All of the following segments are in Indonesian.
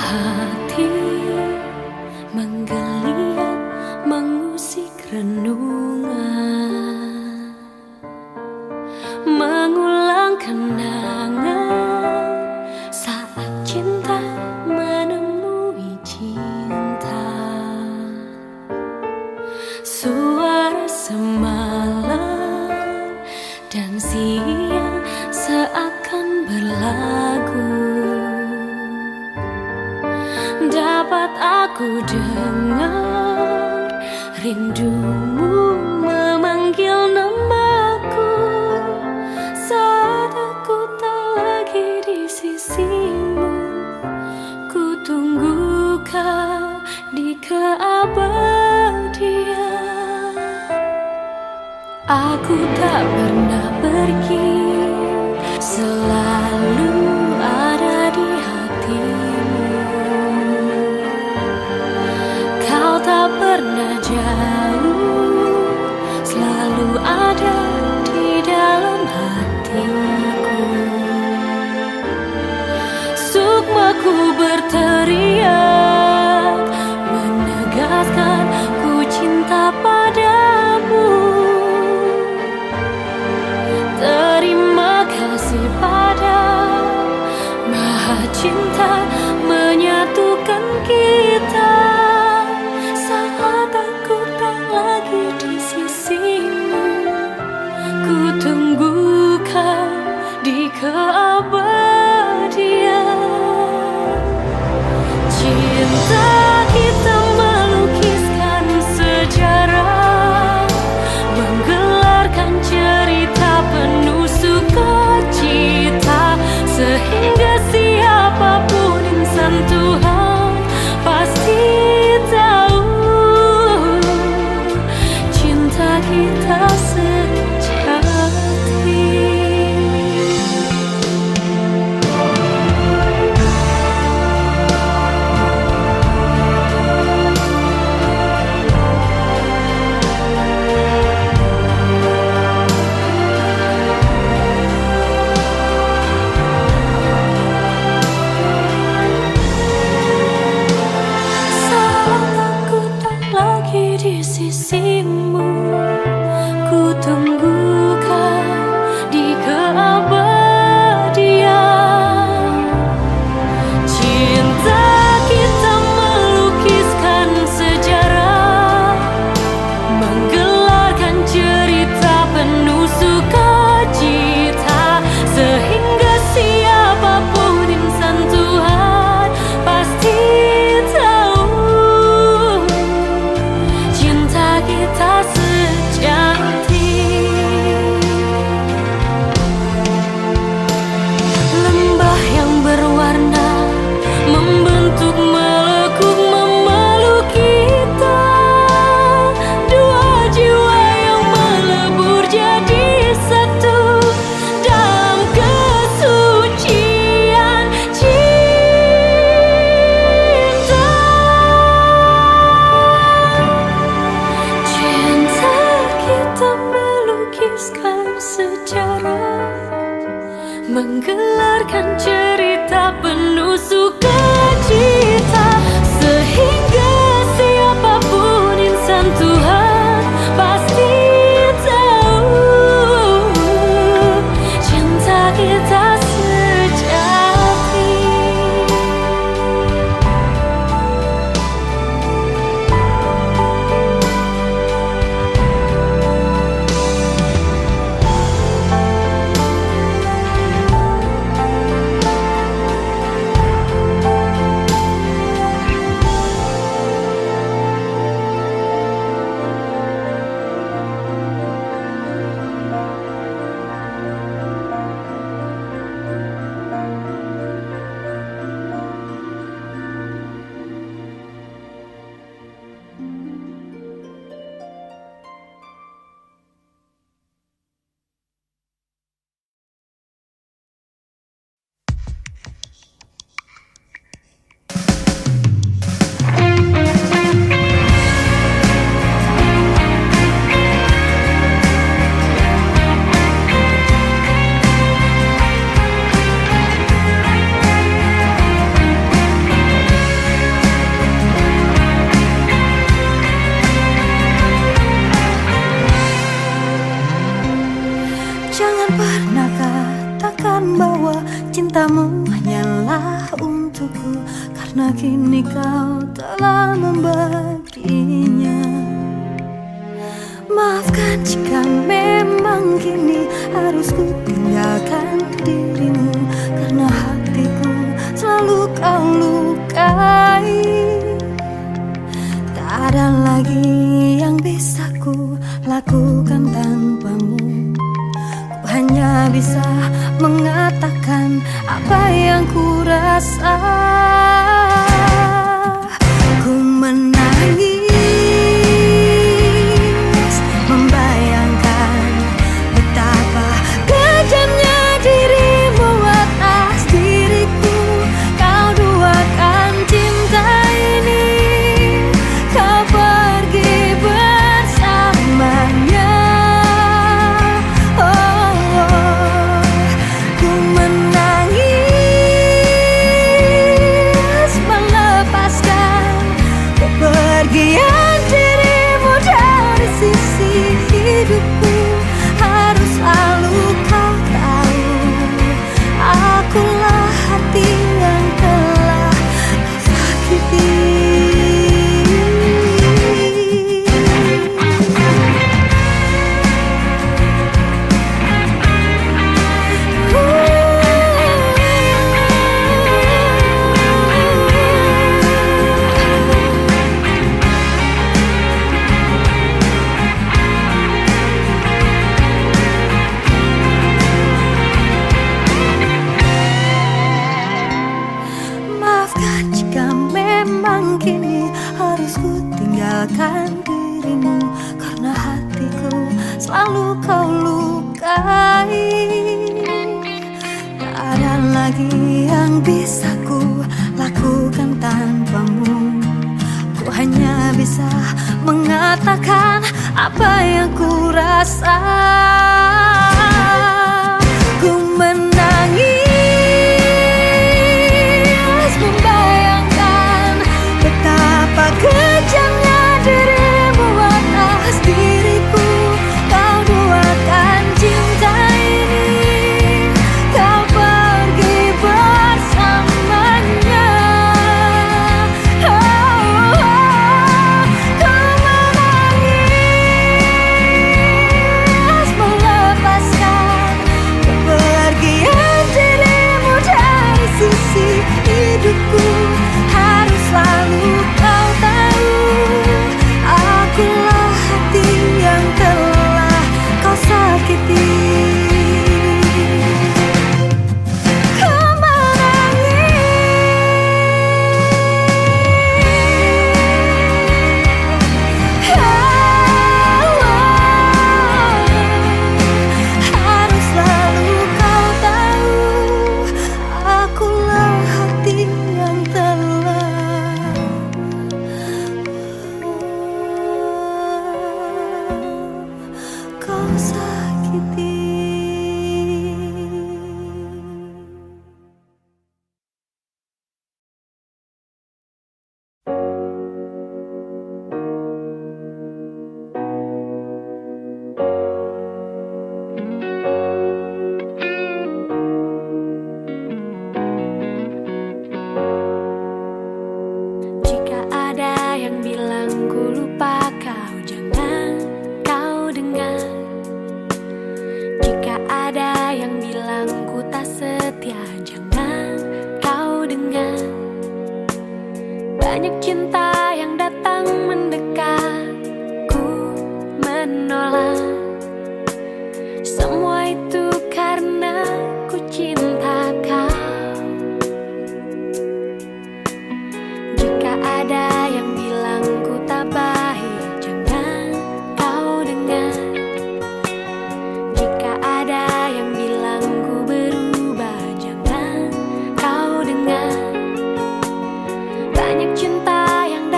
hati menggeliat mengusik renungan, mengulang kenangan saat cinta menemui cinta. Suara semalam dan siang seakan berlagu, dapat aku dengar rindumu memanggil namaku saat aku tak lagi di sisimu. Ku tunggu kau di keabadian. Aku tak pernah pergi, selalu ada di hatimu. Kau tak pernah jauh, selalu ada di dalam hatiku. Sukmaku berteriak, menegaskan ku cinta padamu. Terima kasih pada Maha Cinta menyatukan kita saat aku tak lagi di sisimu. Ku tunggu kau di keabadian. Cinta kita melukiskan sejarah, menggelarkan cerita penuh sukacita, sehingga siapapun insan Tuhan pasti tahu cinta kita sejati. Di sisimu, ku tunggu kau di keabadian. Cinta kita melukiskan sejarah, menggelarkan cerita penuh sukacita, sehingga siapapun insan Tuhan pasti kita sejati. Lembah yang berwarna membentuk melekuk memeluk kita, dua jiwa yang melebur jadi satu dalam kesucian cinta. Kita melukiskan sejarah, menggelarkan cerita penuh sukacita, sehingga siapapun insan Tuhan pasti tahu cinta kita sejati. Jangan pernah katakan bahwa cintamu hanyalah untukku, karena kini kau telah membaginya. Maafkan jika memang kini harus ku tinggalkan dirimu, karena hatiku selalu kau lukai. Tak ada lagi yang bisa ku lakukan tanpamu. Ku hanya bisa mengatakan apa yang ku rasa. Ku menangis membayangkan betapa kejamnya dirimu atas diriku. Kau duakan cinta ini, kau pergi bersamanya. Ku menangis melepaskan kepergian dirimu dari sisi hidupku. Harus selalu kau tahu, akulah hati yang telah kau sakiti. Maafkan jika memang kini harus ku tinggalkan dirimu, karena hatiku selalu kau lukai. Tak ada lagi yang bisa ku lakukan tanpamu. Ku hanya bisa mengatakan apa yang ku rasa. Ku menangis membayangkan betapa kejamnya dirimu atas diriku. Kau duakan cinta ini, kau pergi bersamanya. Ku menangis melepaskan kepergian dirimu dari sisi hidupku. Harus selalu kau tahu, akulah hati yang telah kau sakiti. Ku harus selalu kau tahu, akulah hati yang telah kau sakiti. Jika ada yang bilang ku lupa kau, jangan kau dengar. Jika ada yang bilang ku tak setia, jangan kau dengar. Banyak cinta yang datang mendekat, ku menolak. Semua itu karena ku cinta kau. Jika ada yang bilang ku tak baik, jangan kau dengar. Jika ada yang bilang ku berubah, jangan kau dengar. Banyak cinta yang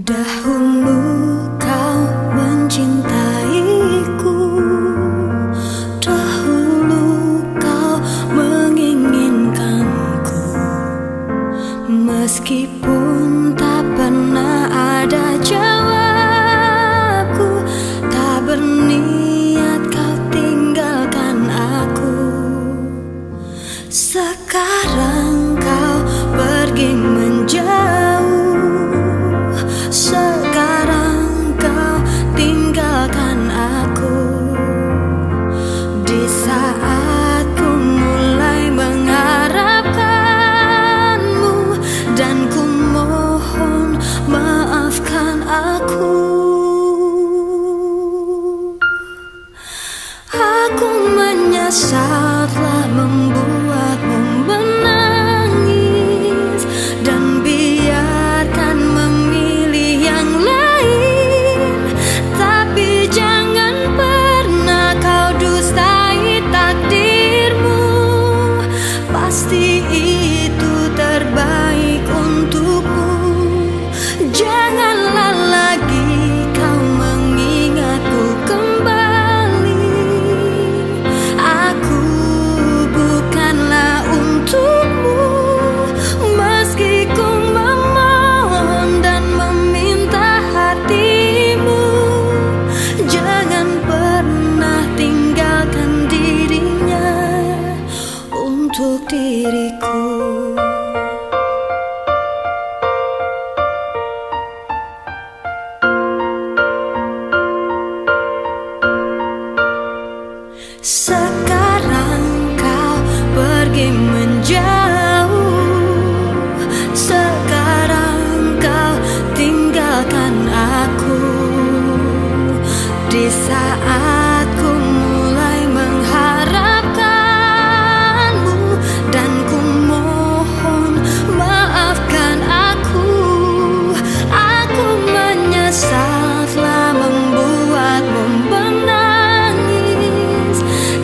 Dahulu kau mencintaiku, dahulu kau menginginkanku, meskipun tak pernah ada jawabku, tak berniat kau tinggalkan aku. Sekarang kau pergi menjauh, sekarang kau tinggalkan aku. Di saat ku mulai mengharapkanmu, dan ku mohon maafkan aku. Aku menyesal telah membuatmu menangis, dan biarkan memilih yang lain. Tapi jangan pernah kau dustai takdirmu, pasti itu terbaik untukmu. Janganlah lagi kau mengingatku kembali. Aku bukanlah untukmu, meski ku memohon dan meminta hatimu. Jangan pernah tinggalkan dirinya untuk diriku. Sekarang kau pergi menjauh, sekarang kau tinggalkan aku. Di saat ku mulai mengharapkanmu, dan ku mohon maafkan aku. Aku menyesal telah membuatmu menangis,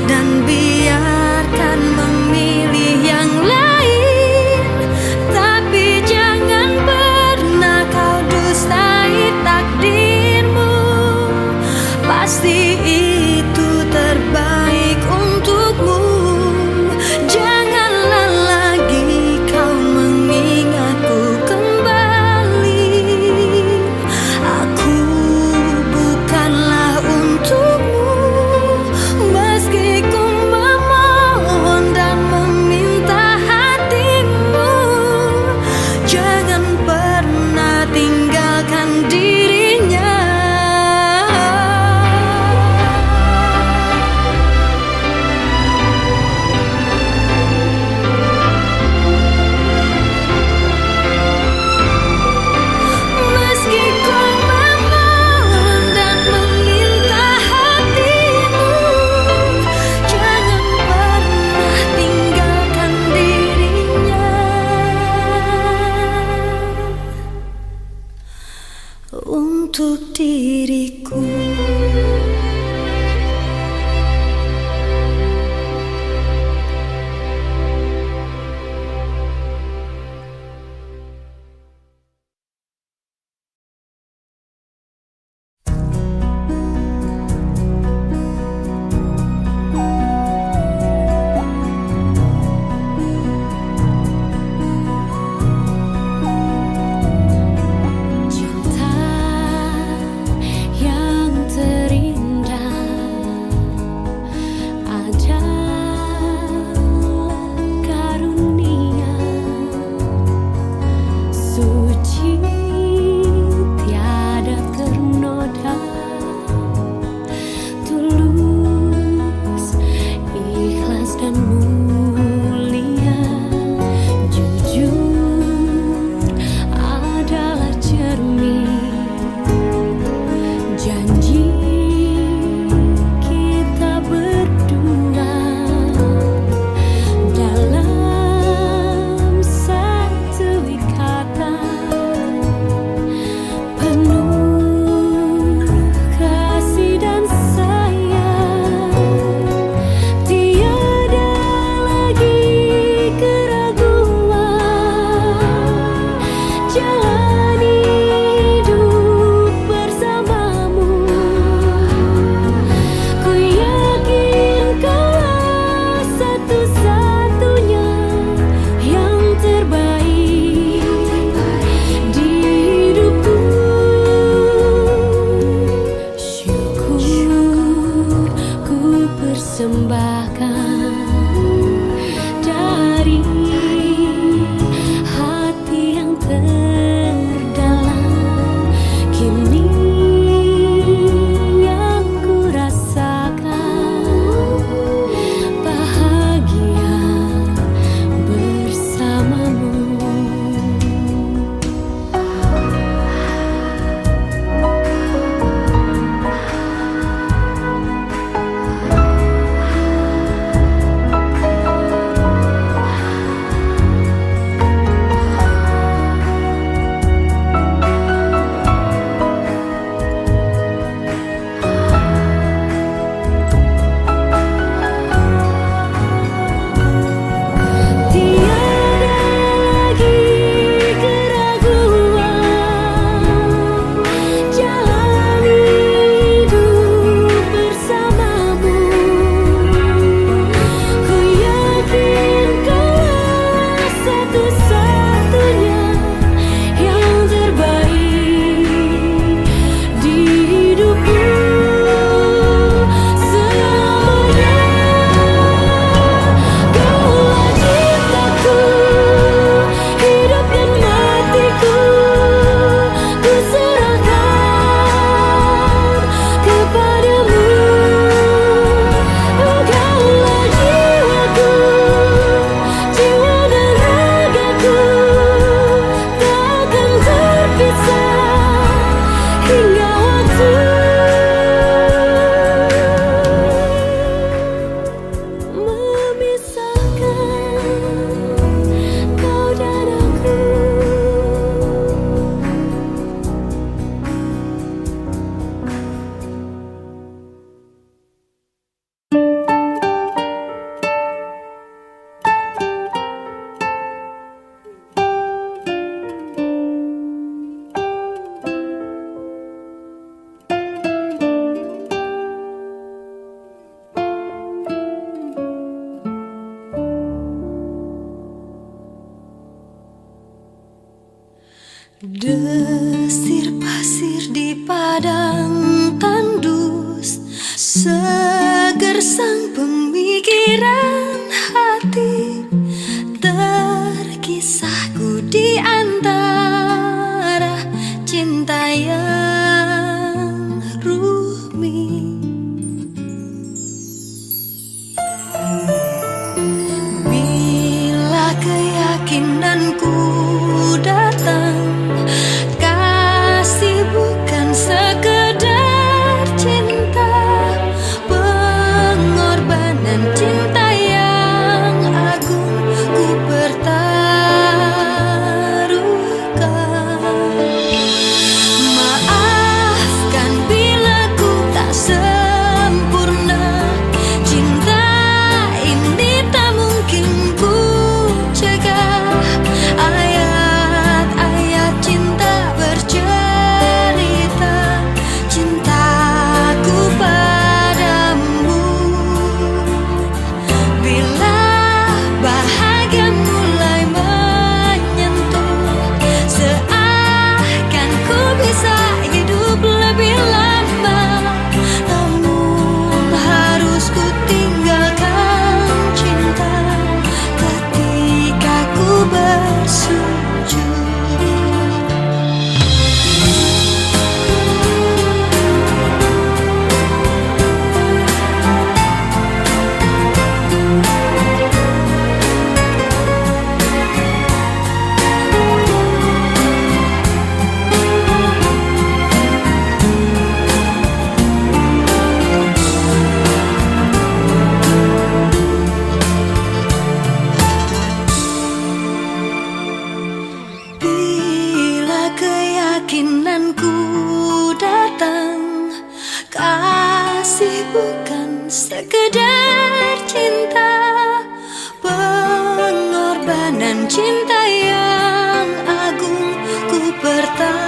dan biarkan memilih yang lain. Tapi jangan pernah kau dustai takdirmu, pasti itu terbaik untukmu. Janganlah lagi kau mengingatku kembali. Aku bukanlah untukmu, meski ku memohon dan meminta hatimu. Jangan pernah tinggalkan dirinya. persembahkan dari hati yang terdalam. Kini yang ku rasakan bahagia bersamamu. Desir pasir di padang tandus, segersang pemikiran hati, terkisahku di antara cinta yang rumit. Bila keyakinanku datang, kasih bukan sekedar cinta, pengorbanan cinta yang agung ku pertaruhkan. Maafkan bila ku tak sempurna, cinta ini tak mungkin ku cegah. Ayat-ayat cinta bercerita cintaku padamu. Bila bahagia mulai menyentuh, seakan ku bisa hidup lebih lama. Namun harus ku tinggalkan cinta ketika ku bersujud. Bila keyakinanku datang, kasih bukan sekedar cinta, pengorbanan cinta yang agung ku pertaruhkan.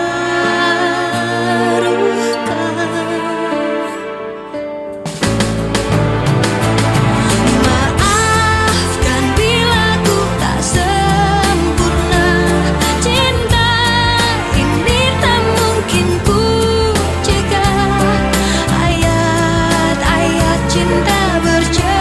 Maafkan bila ku tak sempurna, cinta ini tak mungkin ku cegah. Ayat-ayat cinta bercerita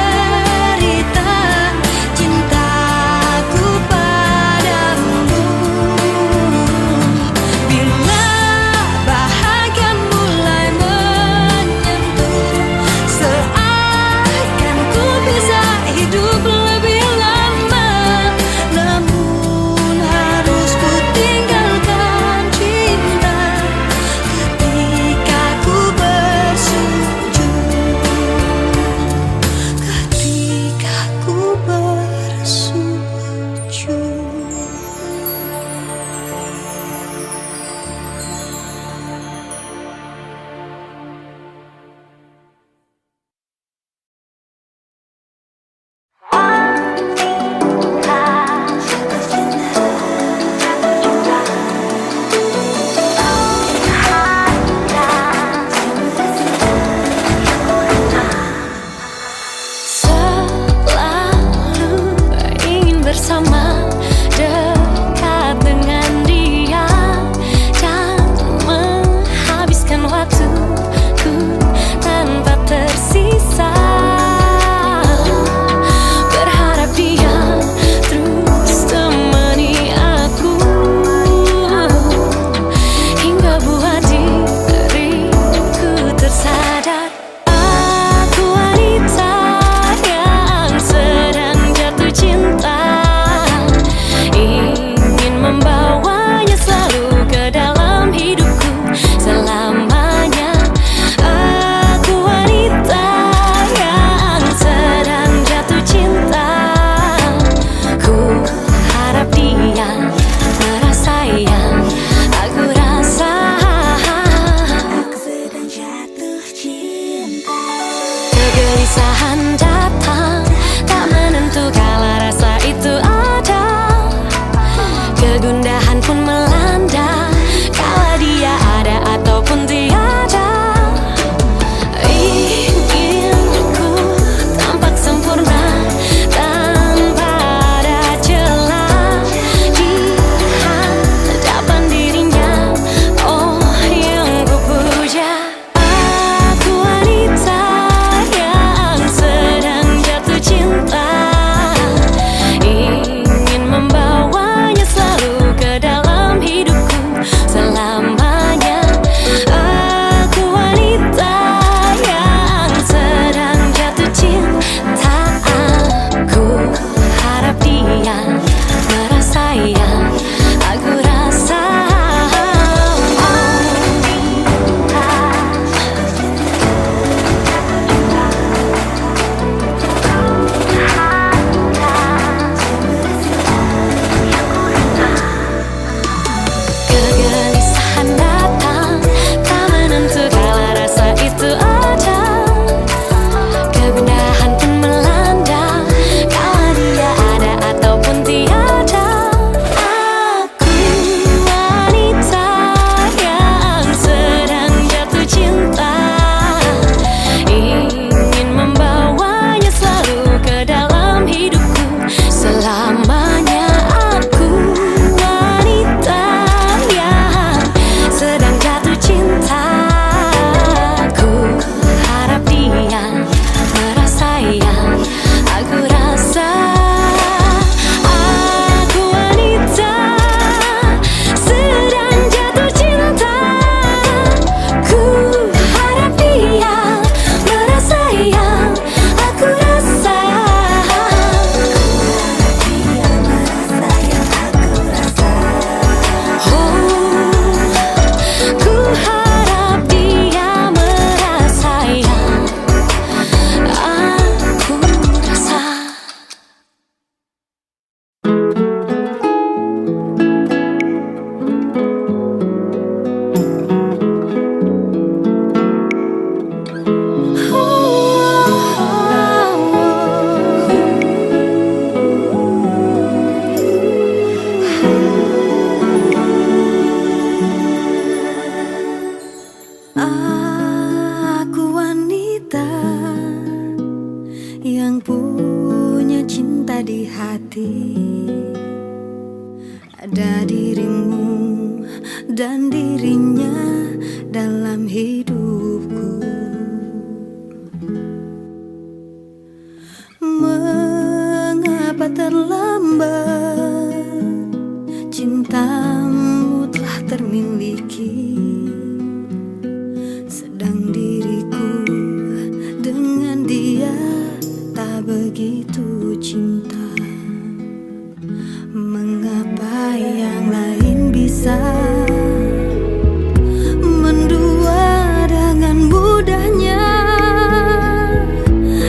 di hati. Ada dirimu dan dirinya dalam hidupku. Mengapa terlambat, cintamu telah termiliki, sedang diriku dengan dia tak begitu cinta. Mengapa yang lain bisa mendua dengan mudahnya,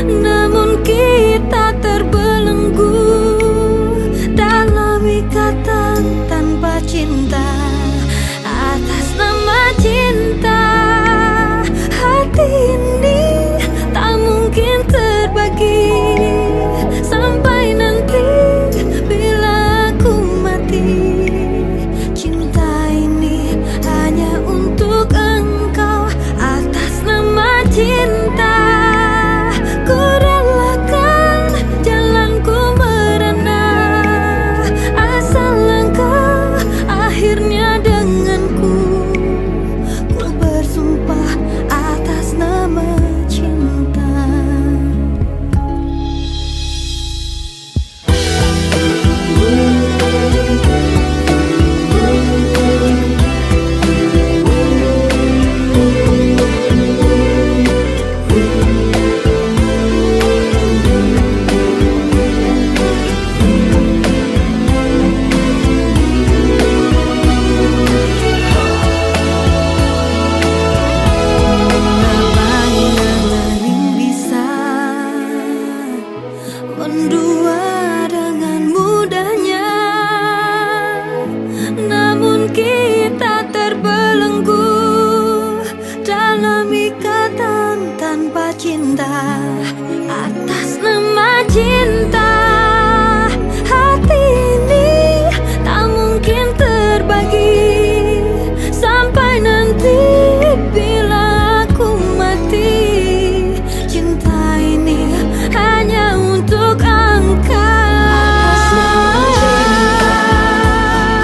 namun kita terbelenggu dalam ikatan tanpa cinta. Atas nama cinta, hati ini tak mungkin terbagi sampai nanti bila aku mati. Cinta ini hanya untuk engkau. Atas nama cinta, ku relakan jalanku merana, asal engkau akhirnya denganku. Ku bersumpah atas nama cinta. Mendua dengan mudahnya, namun kita terbelenggu dalam ikatan tanpa cinta. Atas nama cinta, hati ini tak mungkin terbagi sampai nanti bila aku mati. Cinta ini hanya untuk engkau. Atas nama cinta,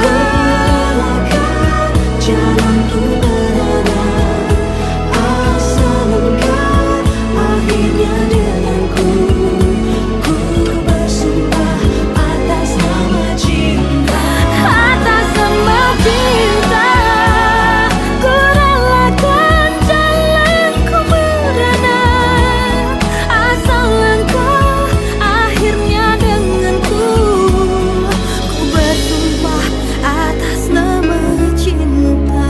ku relakan jalanku berada, asal engkau akhirnya denganku. Ku bersumpah atas nama cinta. Atas nama cinta, ku relakan jalanku berada, asal engkau akhirnya denganku. Ku bersumpah atas nama cinta.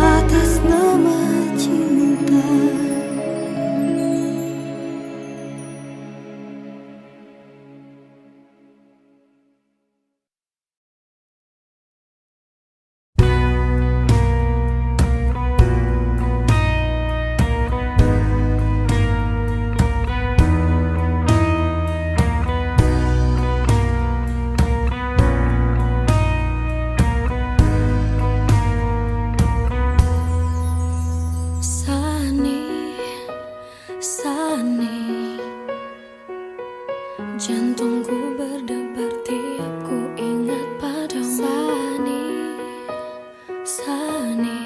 Atas nama cinta. Sani, jantungku berdebar tiap ku ingat padamu. Sani,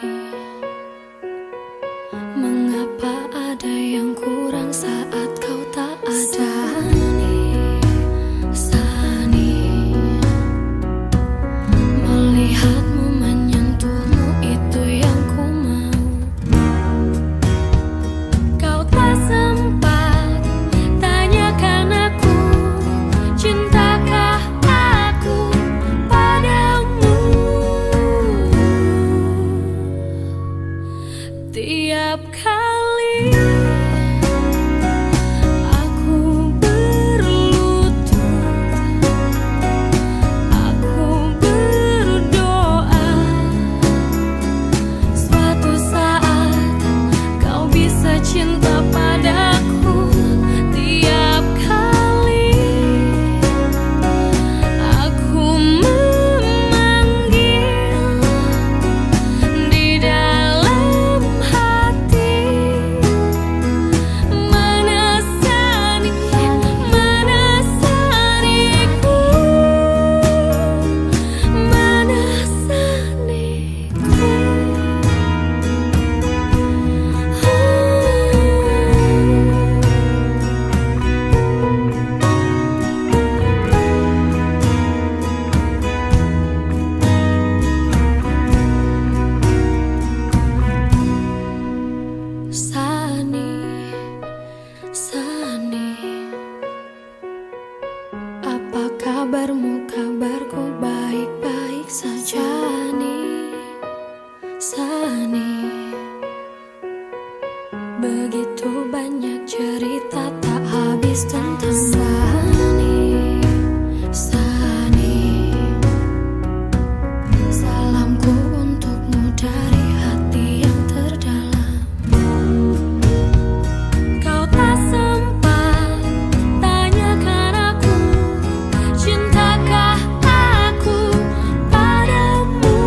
mengapa ada yang kurang saat kau tak ada? Sani, melihatmu menyentuhmu itu yang ku mau. Kau tak sempat tanyakan aku cinta kabarmu, kabarku baik-baik saja nih, Sani. Begitu banyak cerita tak habis tentang Sani, Sani. Salamku untukmu dari hati yang terdalam. Kau tak sempat tanyakan aku, cintakah aku padamu.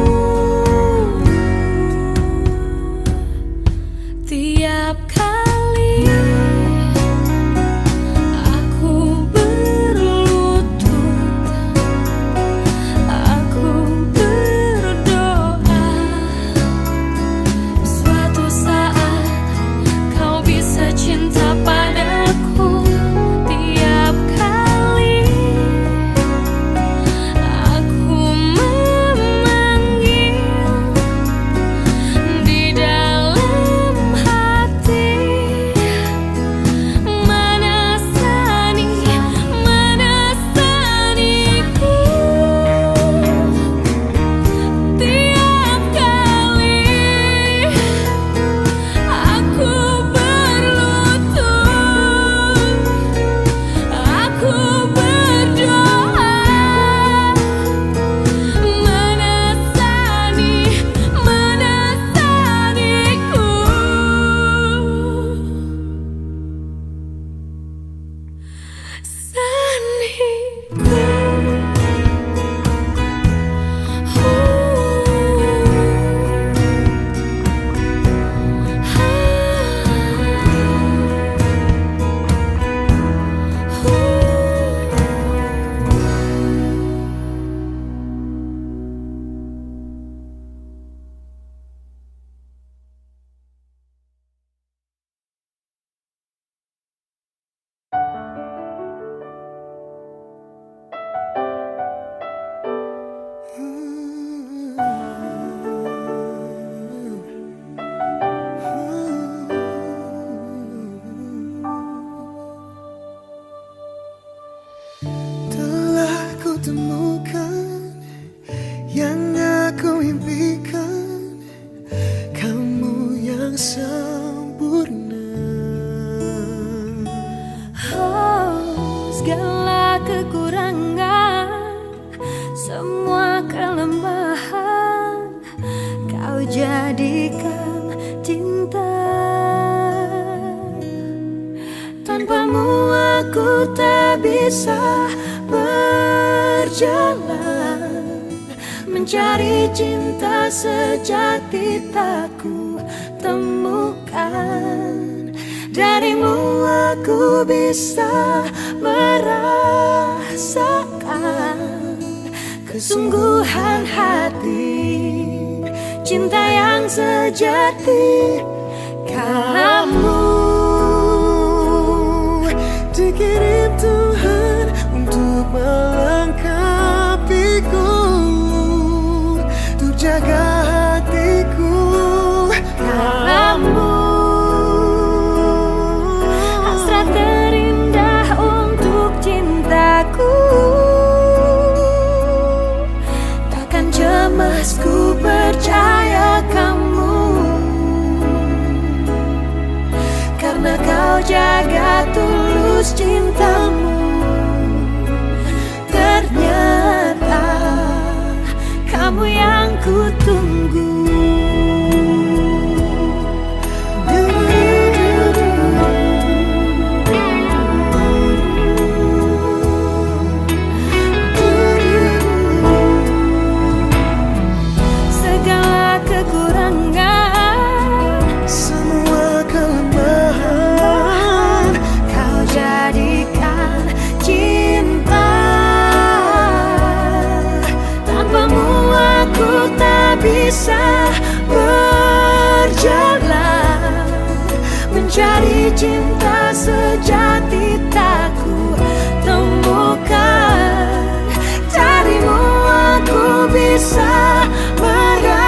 Tiap kali aku berlutut, aku berdoa suatu saat kau bisa cinta padaku. Tiap kali aku memanggil di dalam hati, mana Sani, mana Saniku. Tiap kali aku berlutut, aku berdoa, mana Sani, mana Saniku. Telah ku temukan yang aku impikan, kamu yang sempurna. Oh, segala kekurangan, semua kelemahan, kau jadikan cinta. Tanpamu aku tak bisa berjalan, mencari cinta sejati tak ku temukan. Darimu aku bisa merasakan kesungguhan hati, cinta yang sejati. Kamu dikirim Tuhan untuk melengkapiku, untuk jaga hatiku. kamu hasrat terindah untuk cintaku. Takkan cemas, ku percaya kamu, karena kau jaga tulus cintamu. Ternyata kamu yang ku tunggu. Segala kekurangan, Semua kelemahan, kau jadikan cinta. Tanpamu aku tak bisa berjalan, mencari cinta sejati tak ku temukan. Darimu aku bisa merasakan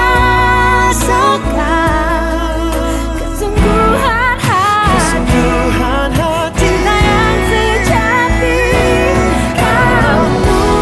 kesungguhan hati, kesungguhan hati. cinta yang sejati. Kamu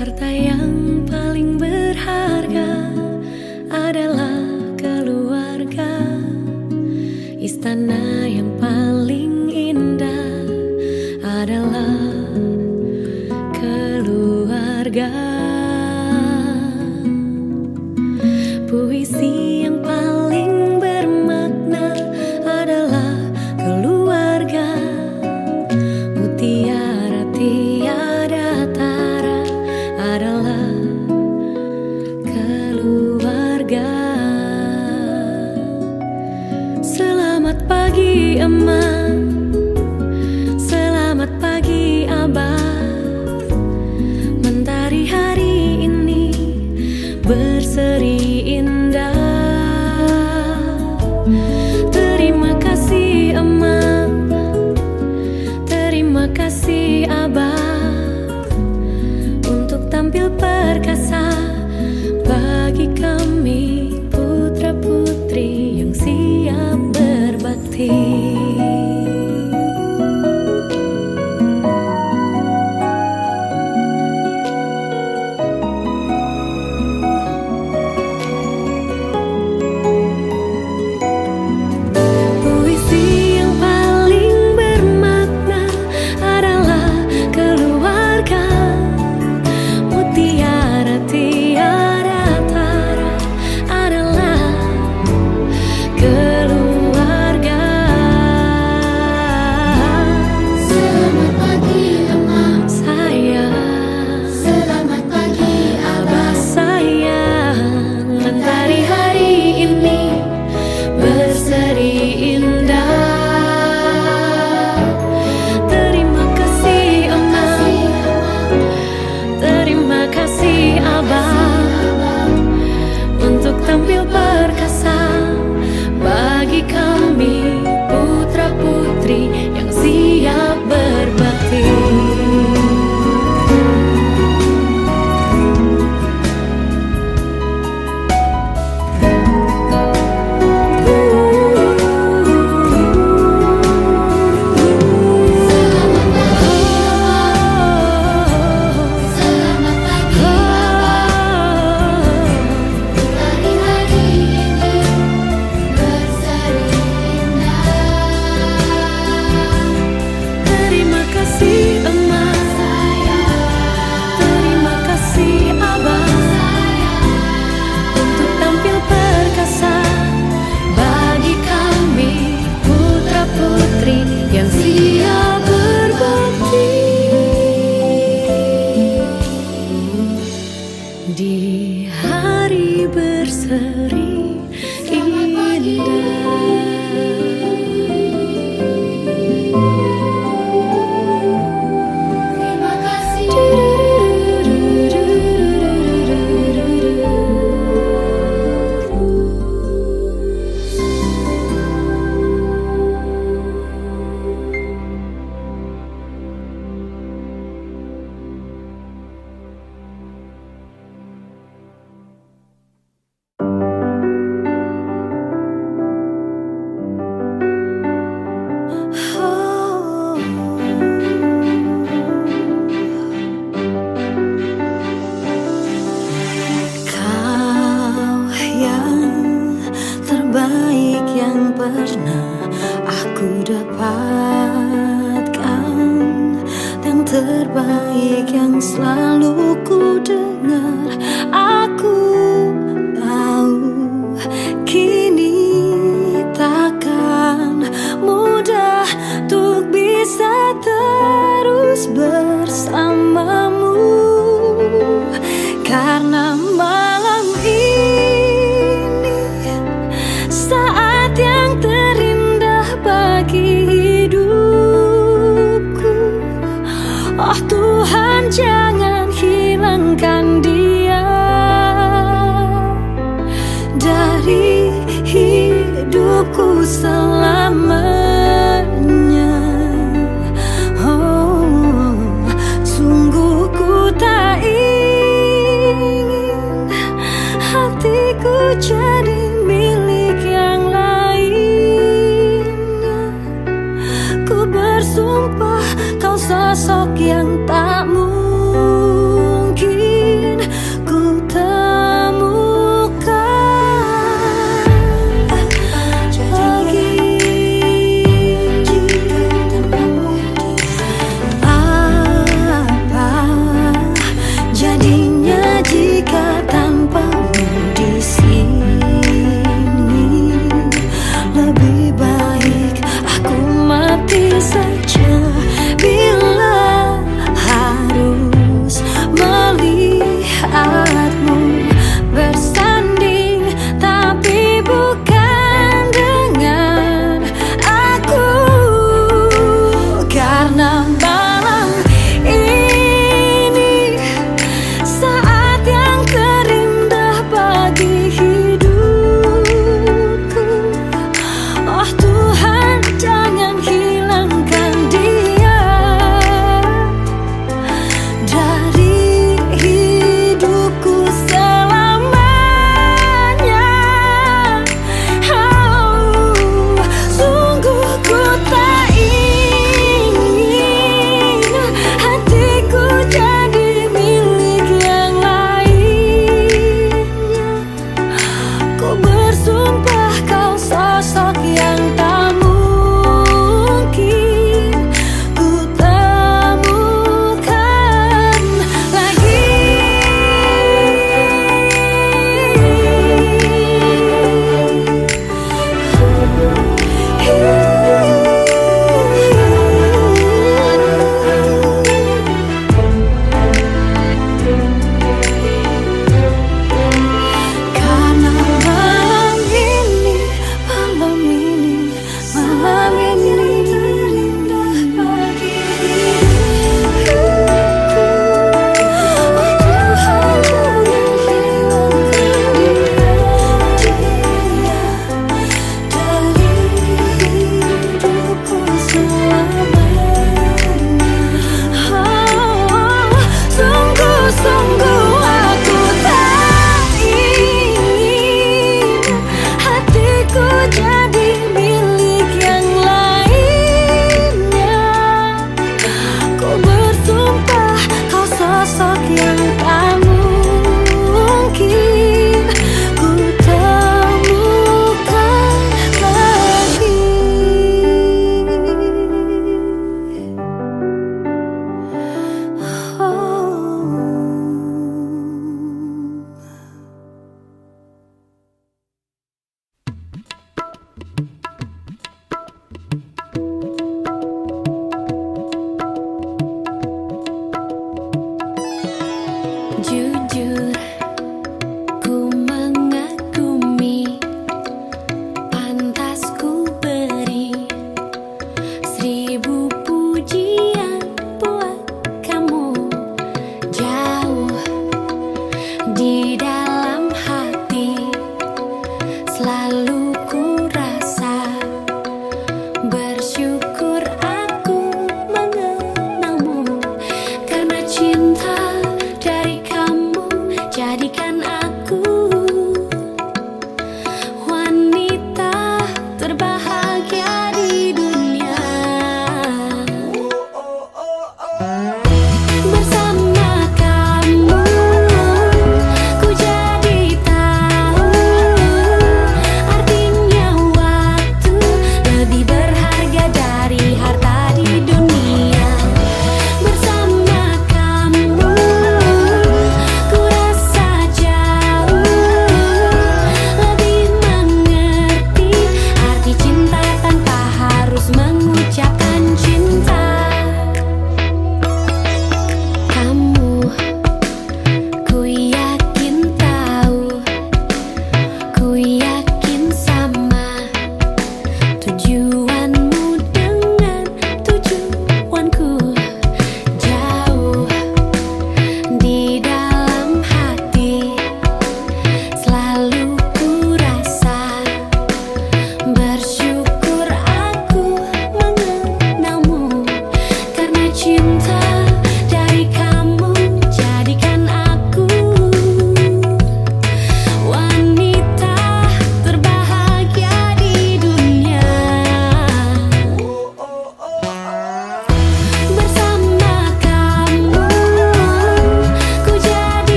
Harta yang paling berharga adalah keluarga. Istana yang paling indah adalah keluarga. Puisi yang paling bermakna adalah keluarga. Mutiara tiada tara adalah keluarga. Selamat pagi Emak, selamat pagi Abah. Mentari hari ini berseri indah. Terima kasih Emak, terima kasih Abah, untuk tampil perkasa bagi kami putra-putri yang siap berbakti. Tampil perkasa bagi kami putra-putri yang siap berbakti. Di hari berseri indah, terima kasih. Terbaik yang pernah aku dapatkan, yang terbaik yang selalu ku dengar. Aku tahu kini takkan mudah untuk bisa terus bersamamu, karena malam saat yang terindah bagi hidupku. Oh Tuhan, jangan hilangkan dia dari hidupku selamanya. Oh, sungguh ku tak ingin hatiku jadi milik yang lainnya. Ku bersumpah kau sosok yang tak mungkin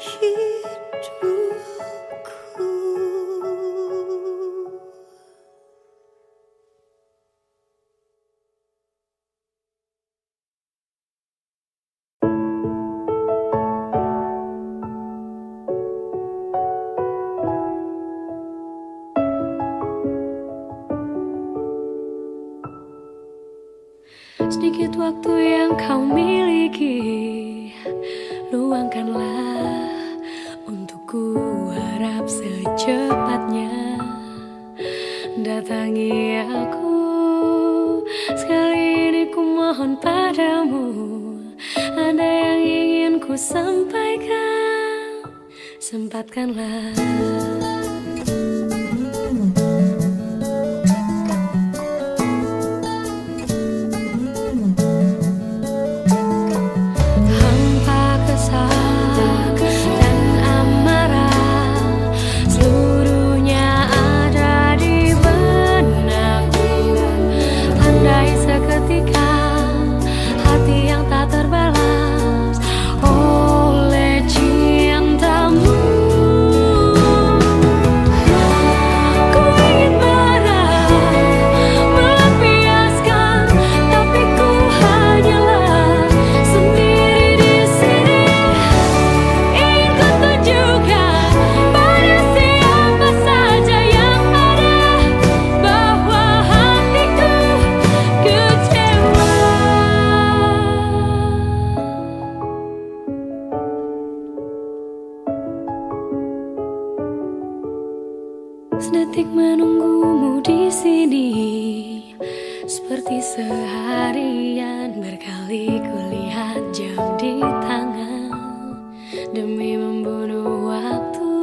hidupku. Sedikit waktu yang kau miliki, luangkanlah untukku. Harap secepatnya datangi aku. Sekali ini ku mohon padamu, ada yang ingin ku sampaikan, sempatkanlah. Sedetik menunggumu di sini, seperti seharian berkali kulihat jam di tangan. Demi membunuh waktu,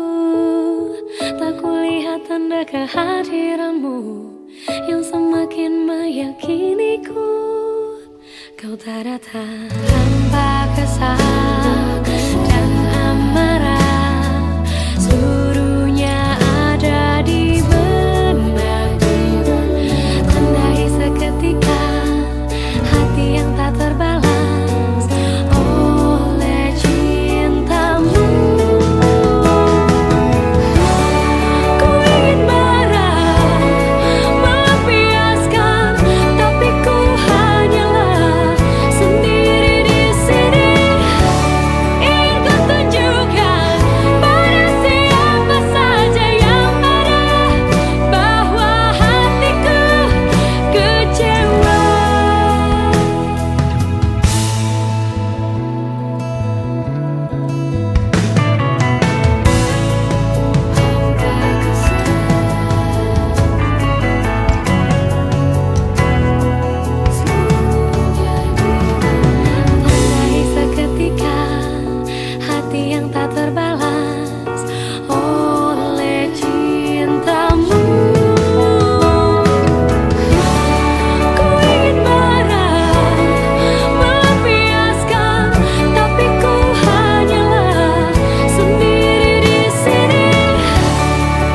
tak kulihat tanda kehadiranmu yang semakin meyakiniku kau tak datang. Tanpa kesal dan amarah, seluruhnya ada di benakku. Tandai seketika hati yang tak terbalas oleh cintamu. Ku ingin marah, melampiaskan, tapi ku hanyalah sendiri di sini. Ingin ku tunjukkan pada siapa saja yang ada bahwa hatiku kecewa. Tandai seketika hati yang tak terbalas oleh cintamu. Ku ingin marah, melampiaskan, tapi ku hanyalah sendiri di sini.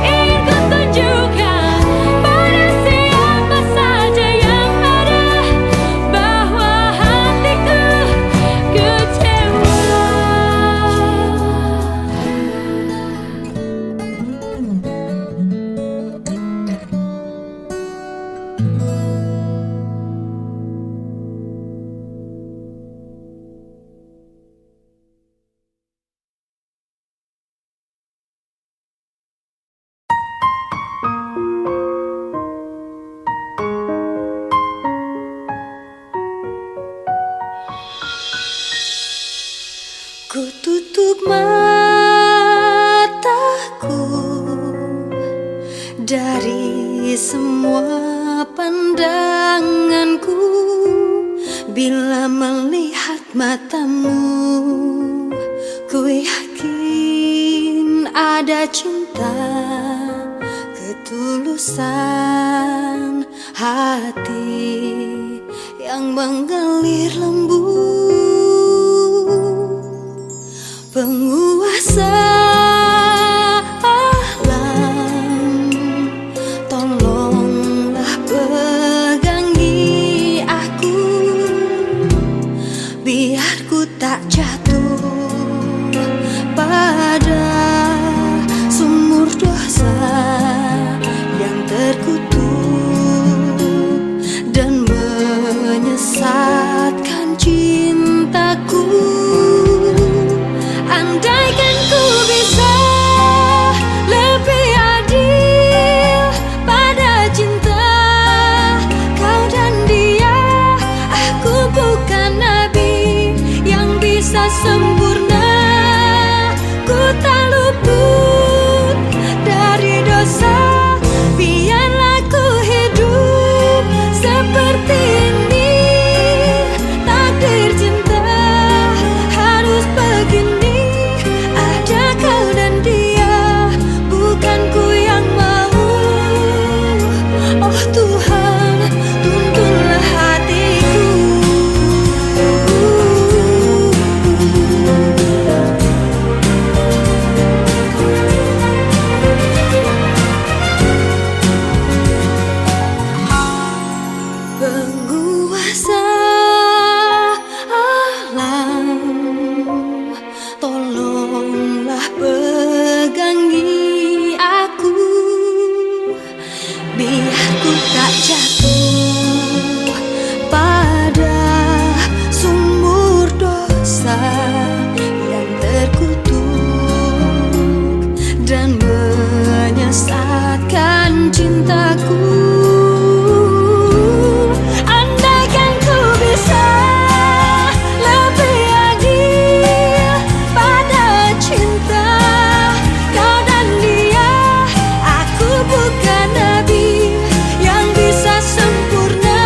Ingin ku tunjukkan pada siapa saja yang ada bahwa hatiku kecewa. Ku tutup mataku dari semua pandanganku bila melihat matamu. Ku yakin ada cinta, ketulusan hati yang mengalir lembut. Penguasa alam, tolonglah pegangi aku, biar ku tak jatuh sempurna. Ku tak luput dari dosa. Biarlah ku hidup seperti ini. Takdir cinta harus begini. Ada kau dan dia, bukan ku yang mau. Oh Tuhan, tuntunlah hatiku. Penguasa alam, tolonglah pegangi aku, biar ku tak jatuh pada sumur dosa yang terkutuk dan menyesatkan cintaku. Andaikan ku bisa lebih adil pada cinta kau dan dia. Aku bukan nabi yang bisa sempurna.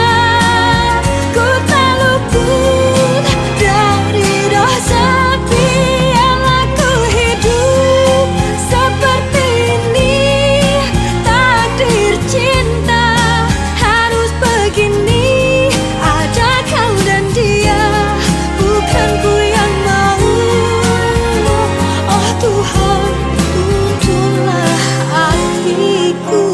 Ku tak luput dari dosa. Biarlah ku hidup seperti ini. Takdir cinta harus begini. Ada kau dan dia, bukan ku yang mau. Oh Tuhan, tuntunlah hatiku.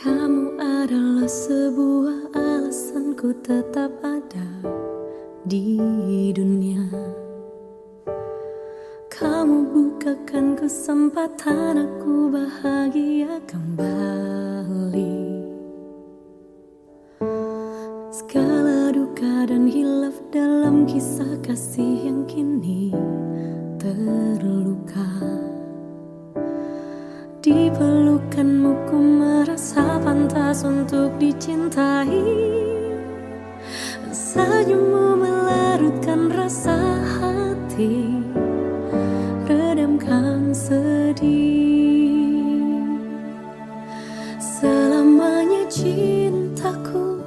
Kamu adalah sebuah alasanku tetap ada di dunia. Kamu bukakan kesempatan aku bahagia kembali. Segala duka dan hilaf dalam kisah kasih yang kini terluka. Di pelukanmu ku merasa pantas untuk dicintai. Senyummu melarutkan rasa hati, redamkan sedih. Selamanya cintaku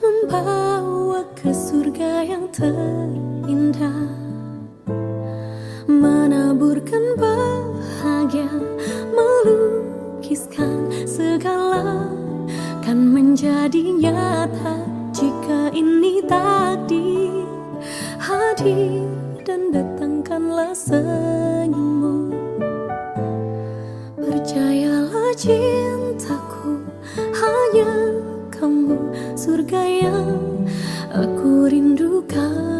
membawa ke surga yang terindah, menaburkan bahagia, melukiskan segala, kan menjadi nyata jika ini takdir. Hadir dan datangkanlah senyummu. Percayalah cintaku, hanya kamu surga yang aku rindukan.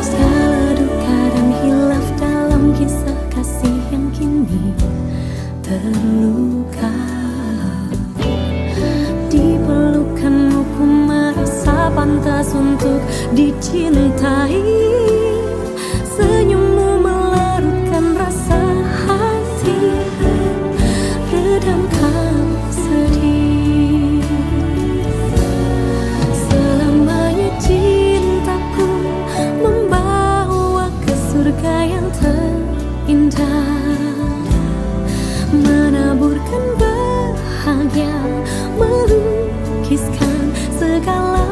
Segala duka dan hilaf dalam kisah kasih yang kini terluka. Di pelukanmu ku merasa pantas untuk dicintai. Senyummu melarutkan rasa hati, redamkan sedih. Selamanya cintaku membawa ke surga yang terindah, menaburkan bahagia, melukiskan segala,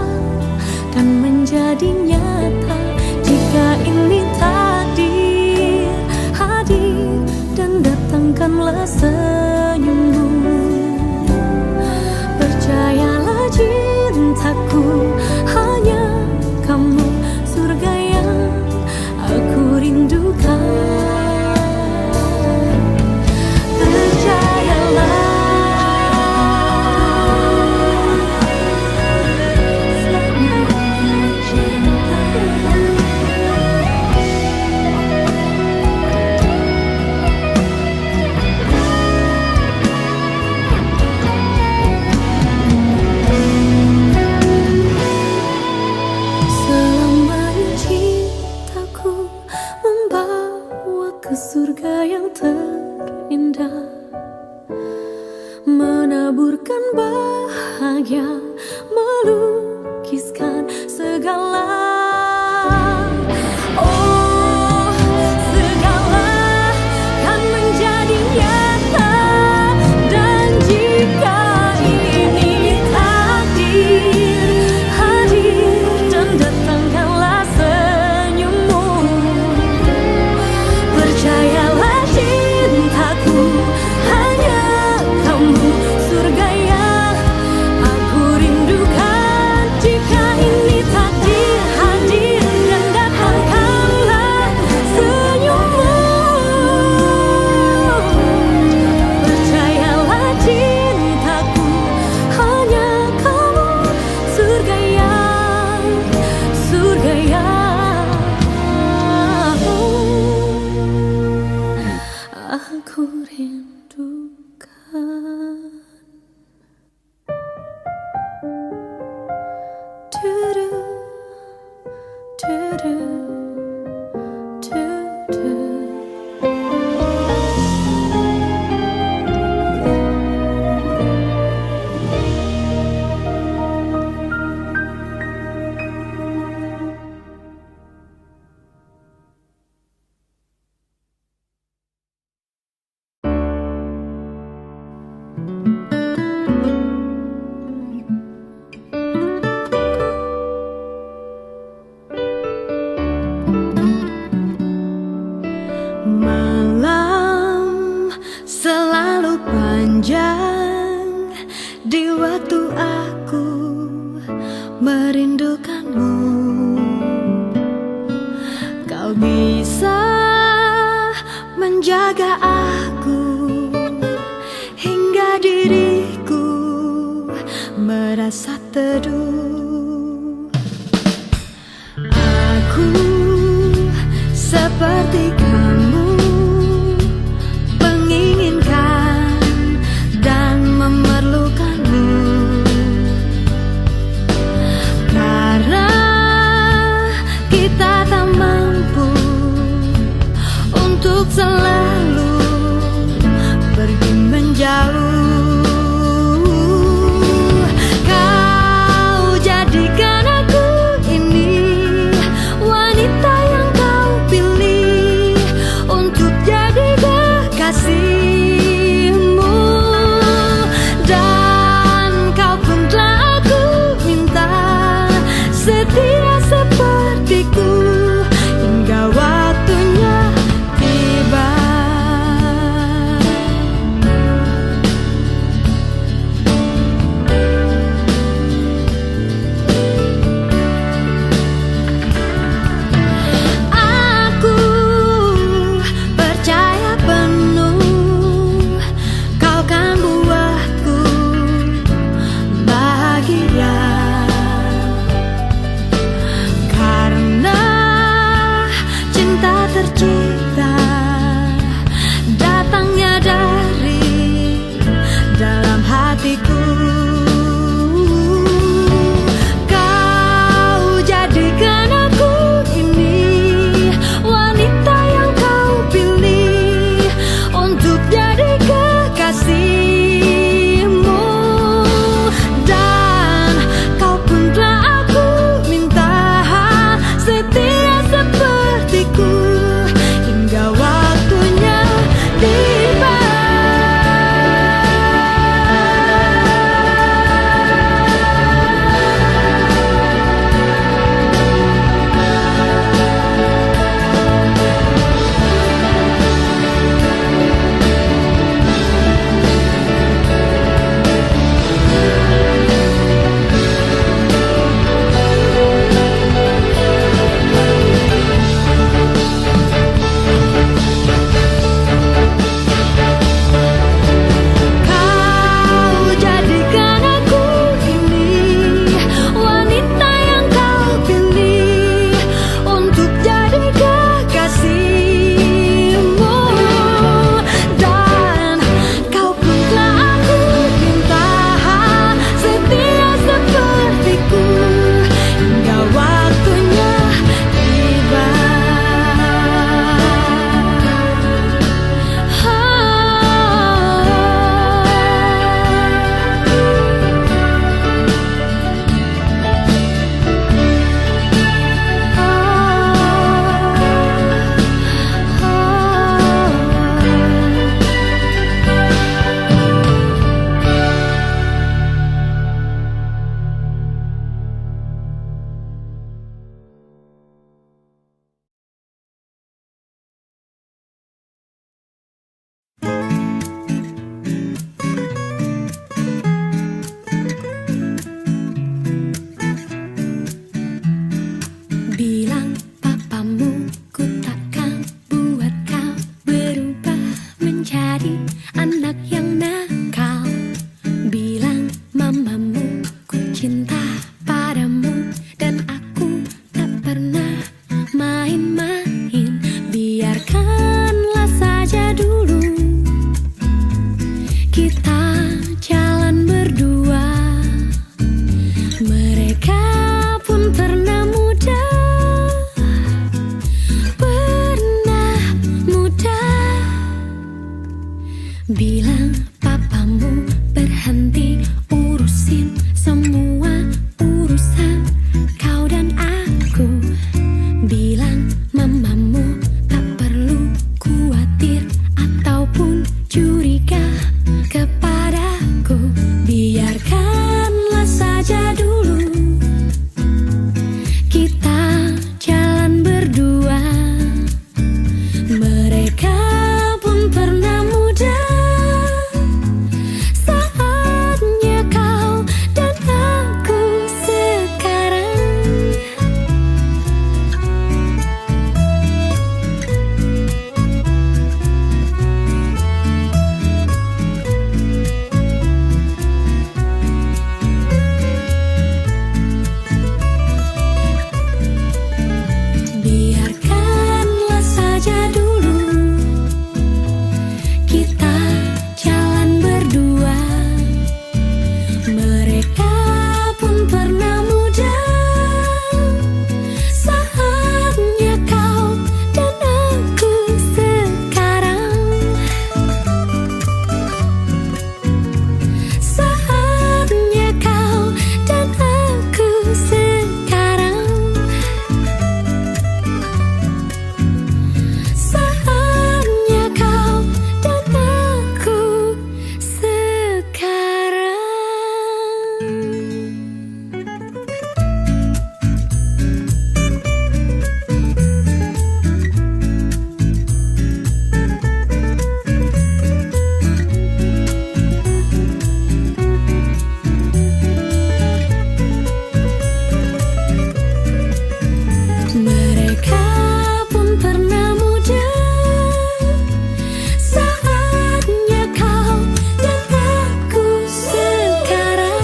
kan menjadi nyata jika ini takdir. Hadir dan datangkanlah senyummu. Percayalah cintaku, hanya kamu surga surga yang terindah, menaburkan bahagia, melukiskan segala. Oh, segala kan menjadi nyata. Dan jika ini takdir hadir, dan datangkanlah senyummu, percayalah cintaku, hanya kamu surga yang aku rindukan. Jika ini takdir hadir, dan datangkanlah senyummu, percayalah cintaku, hanya kamu surga yang aku rindukan. Du-du, du-du, du-du. Malam selalu panjang di waktu aku merindukanmu. Kau bisa menjaga aku hingga diriku merasa teduh. Aku seperti kamu, menginginkan dan memerlukanmu, karena kita tak mampu untuk selalu pergi menjauh. Kau jadikan aku ini wanita yang kau pilih untuk jadi kekasihmu, dan kau pun telah aku minta setia sepertiku hingga waktunya tiba. Bilang papamu berhenti urusin semua urusan kau dan aku. Bilang mamamu tak perlu khawatir ataupun curiga kepadaku. Biarkanlah saja dulu kita jalan berdua. Mereka pun pernah muda, saatnya kau dan aku sekarang. Biarkanlah saja dulu kita jalan berdua. Mereka pun pernah muda, saatnya kau dan aku sekarang. Saatnya kau dan aku sekarang. Saatnya kau dan aku sekarang. Mereka pun pernah muda, saatnya kau dan aku sekarang.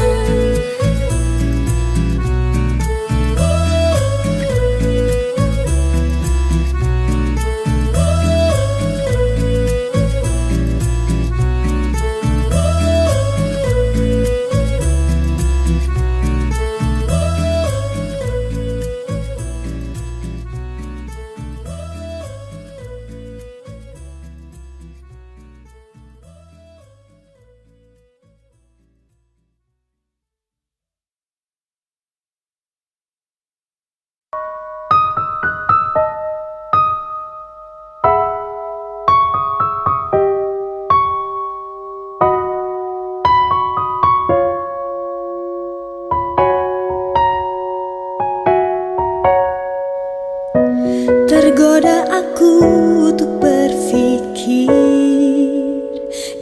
Tergoda aku untuk berpikir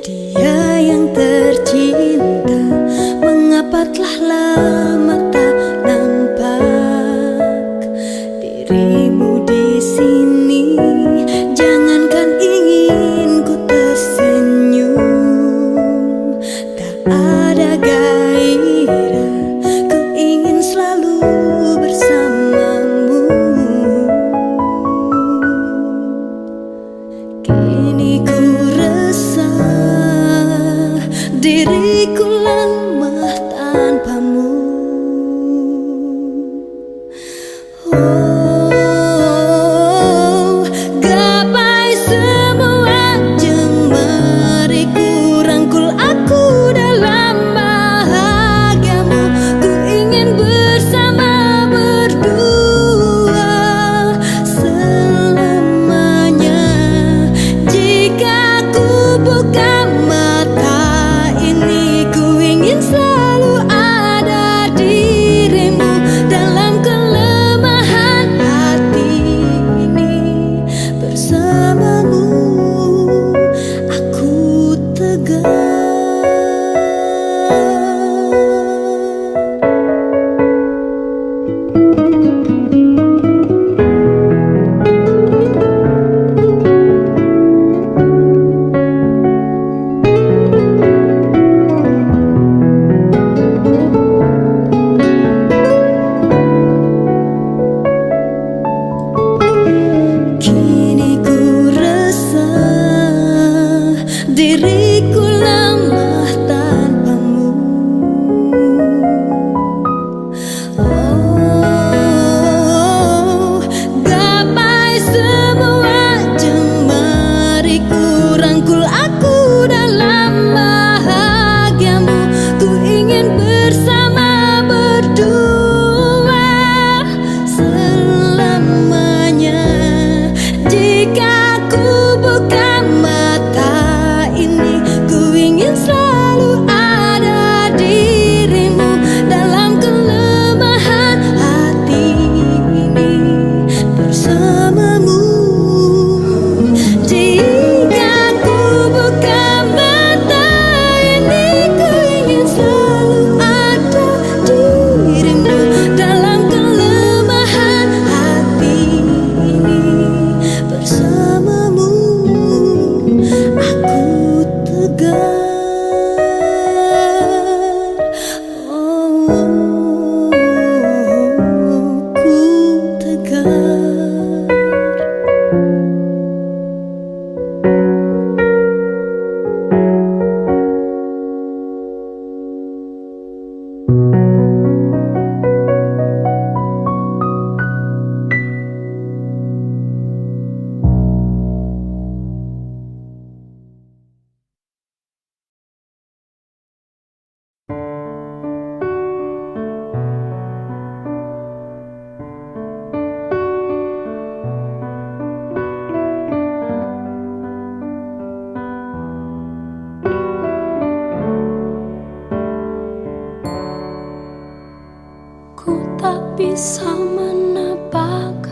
dia yang tercinta, mengapa telah lama tak nampak dirimu di sini. Jangankan ingin ku tersenyum, tak ada gairah, ku ingin selalu bersamamu. bisa menebak,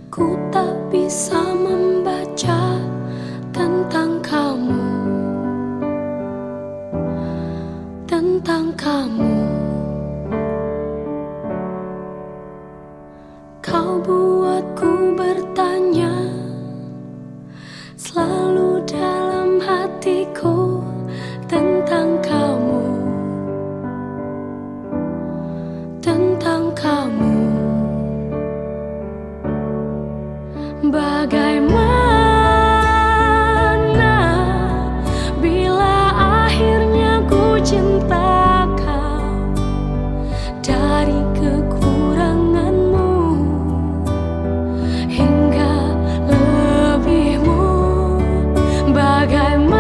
ku tak bisa membaca tentang kamu, tentang kamu. Kau buatku bertanya selalu dalam hatiku tentang kamu, tentang kamu. Bagaimana bila akhirnya ku cinta kau dari kekuranganmu hingga lebihmu. Bagaimana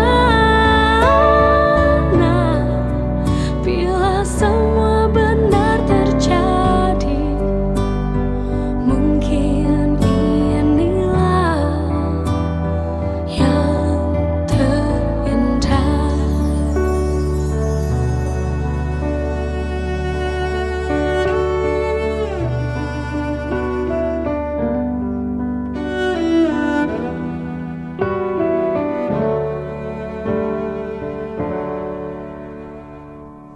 bila semua benar terjadi, mungkin inilah yang terindah.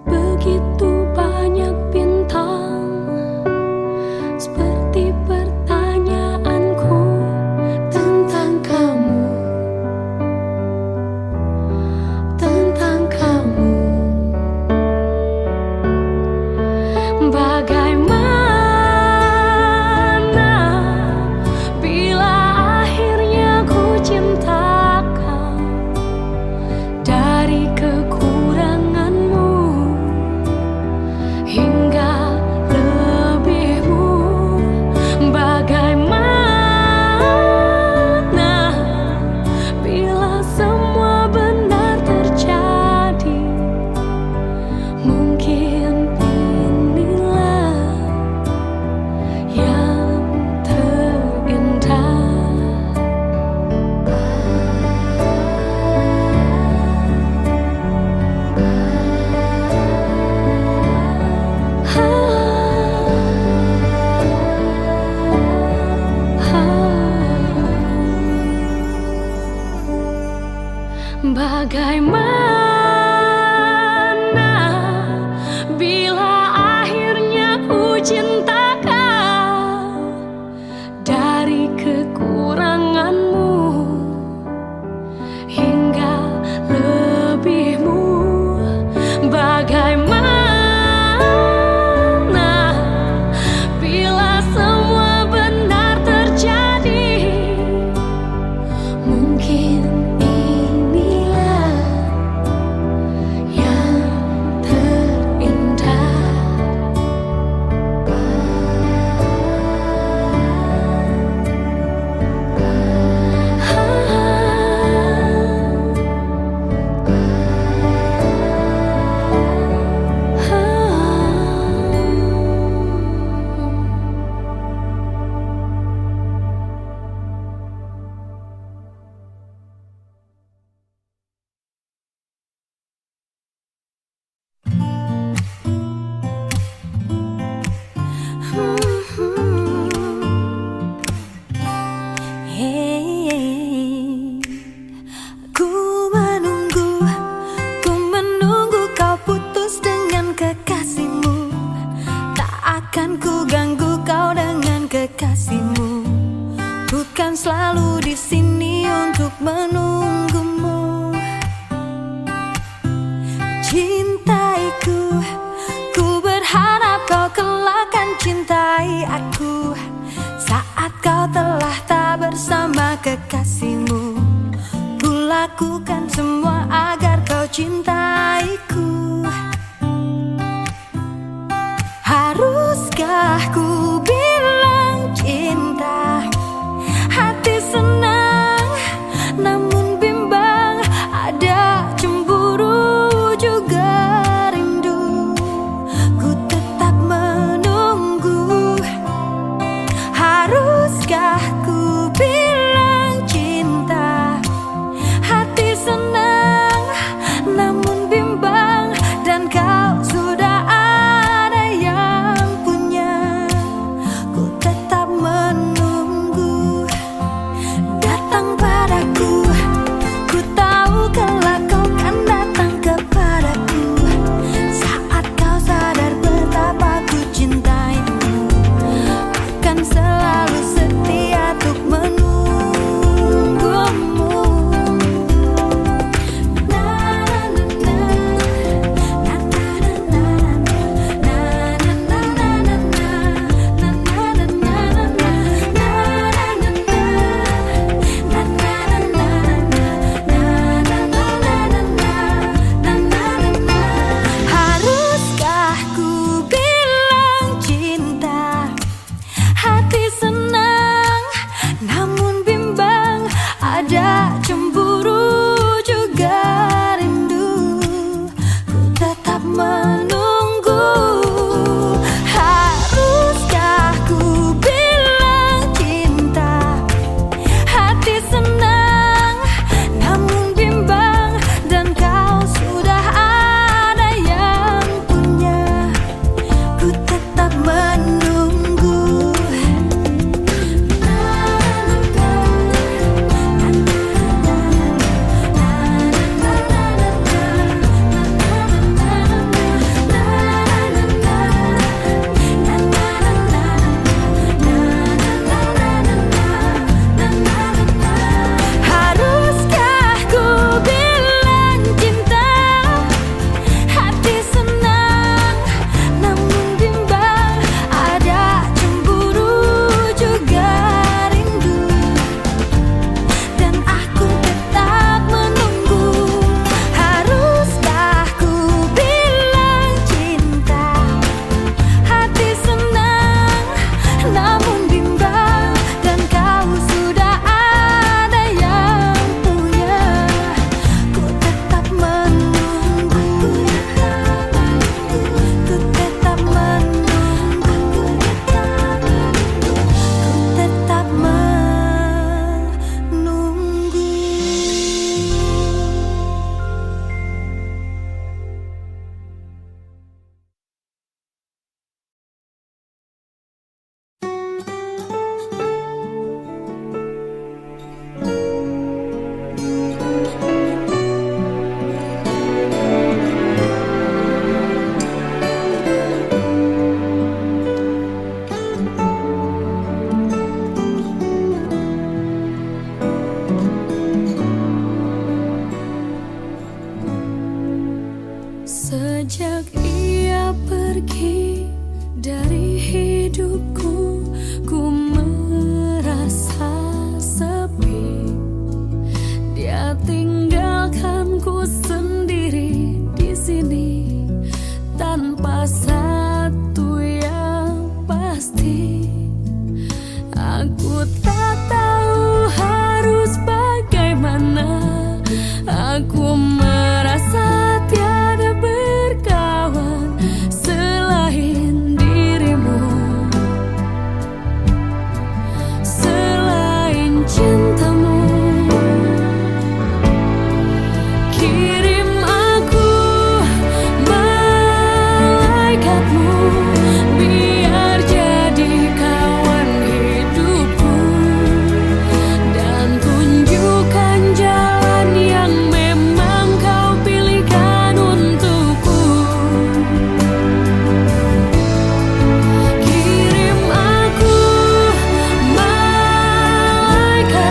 Begitu banyak bintang seperti pertanyaanku tentang kamu, tentang kamu. Bagaimana bila akhirnya ku cinta kau dari kekuranganmu hingga lebihmu. Bagaimana bila semua benar terjadi, mungkin inilah yang terindah. Bagaimana bila akhirnya ku cinta kau dari kekuranganmu hingga lebihmu. Bagaimana bila semua benar terjadi, mungkin inilah yang terindah. Ku menunggu kau putus dengan kekasihmu. Tak akan ku ganggu kau dengan kekasihmu. Bukan selalu di sini untuk menunggumu. Cintaiku, ku berharap kau kelak akan cintai aku. Saat kau telah tak bersama kekasihmu, ku lakukan semua agar kau cintaiku. Haruskah ku bilang cinta? Hati senang, namun bimbang. Ada cemburu juga rindu. Ku tetap menunggu. Haruskah ku bilang cinta? Hati senang, namun bimbang.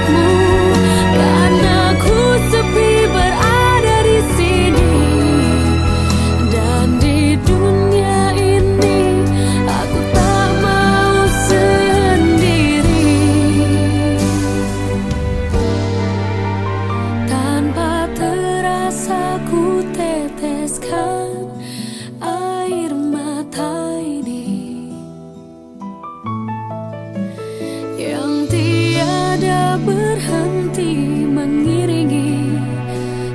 untukmu, karena ku sepi berada di sini. Dan di dunia ini aku tak mau sendiri. Tanpa terasa ku teteskan air mata ini yang tiada berhenti mengiringi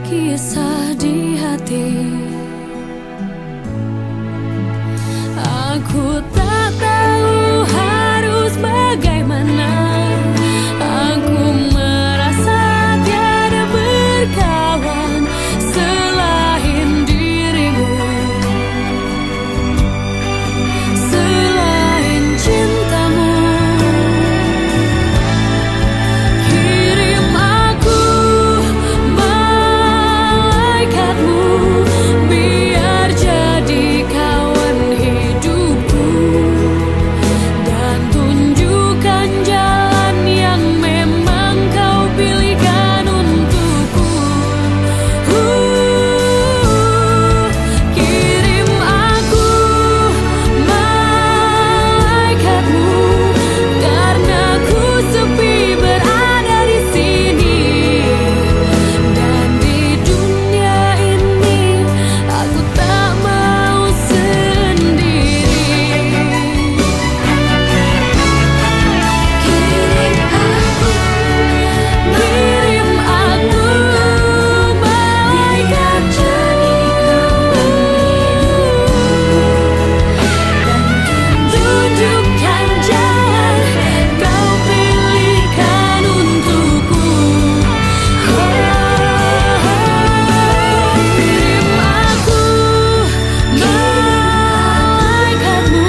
kisah di hati. Aku tak tahu harus bagaimana. Aku merasa tiada berkawan selain dirimu, selain cintamu. Kirim aku malaikatmu, biar jadi kawan hidupku, dan tunjukkan jalan yang memang kau pilihkan untukku. Kirim aku malaikatmu, karena ku sepi berada di sini. Dan di dunia ini aku tak mau sendiri. Kirim aku malaikat jadiku, tunjukkan jalan kau pilihkan untukku. Kirim aku malaikatmu,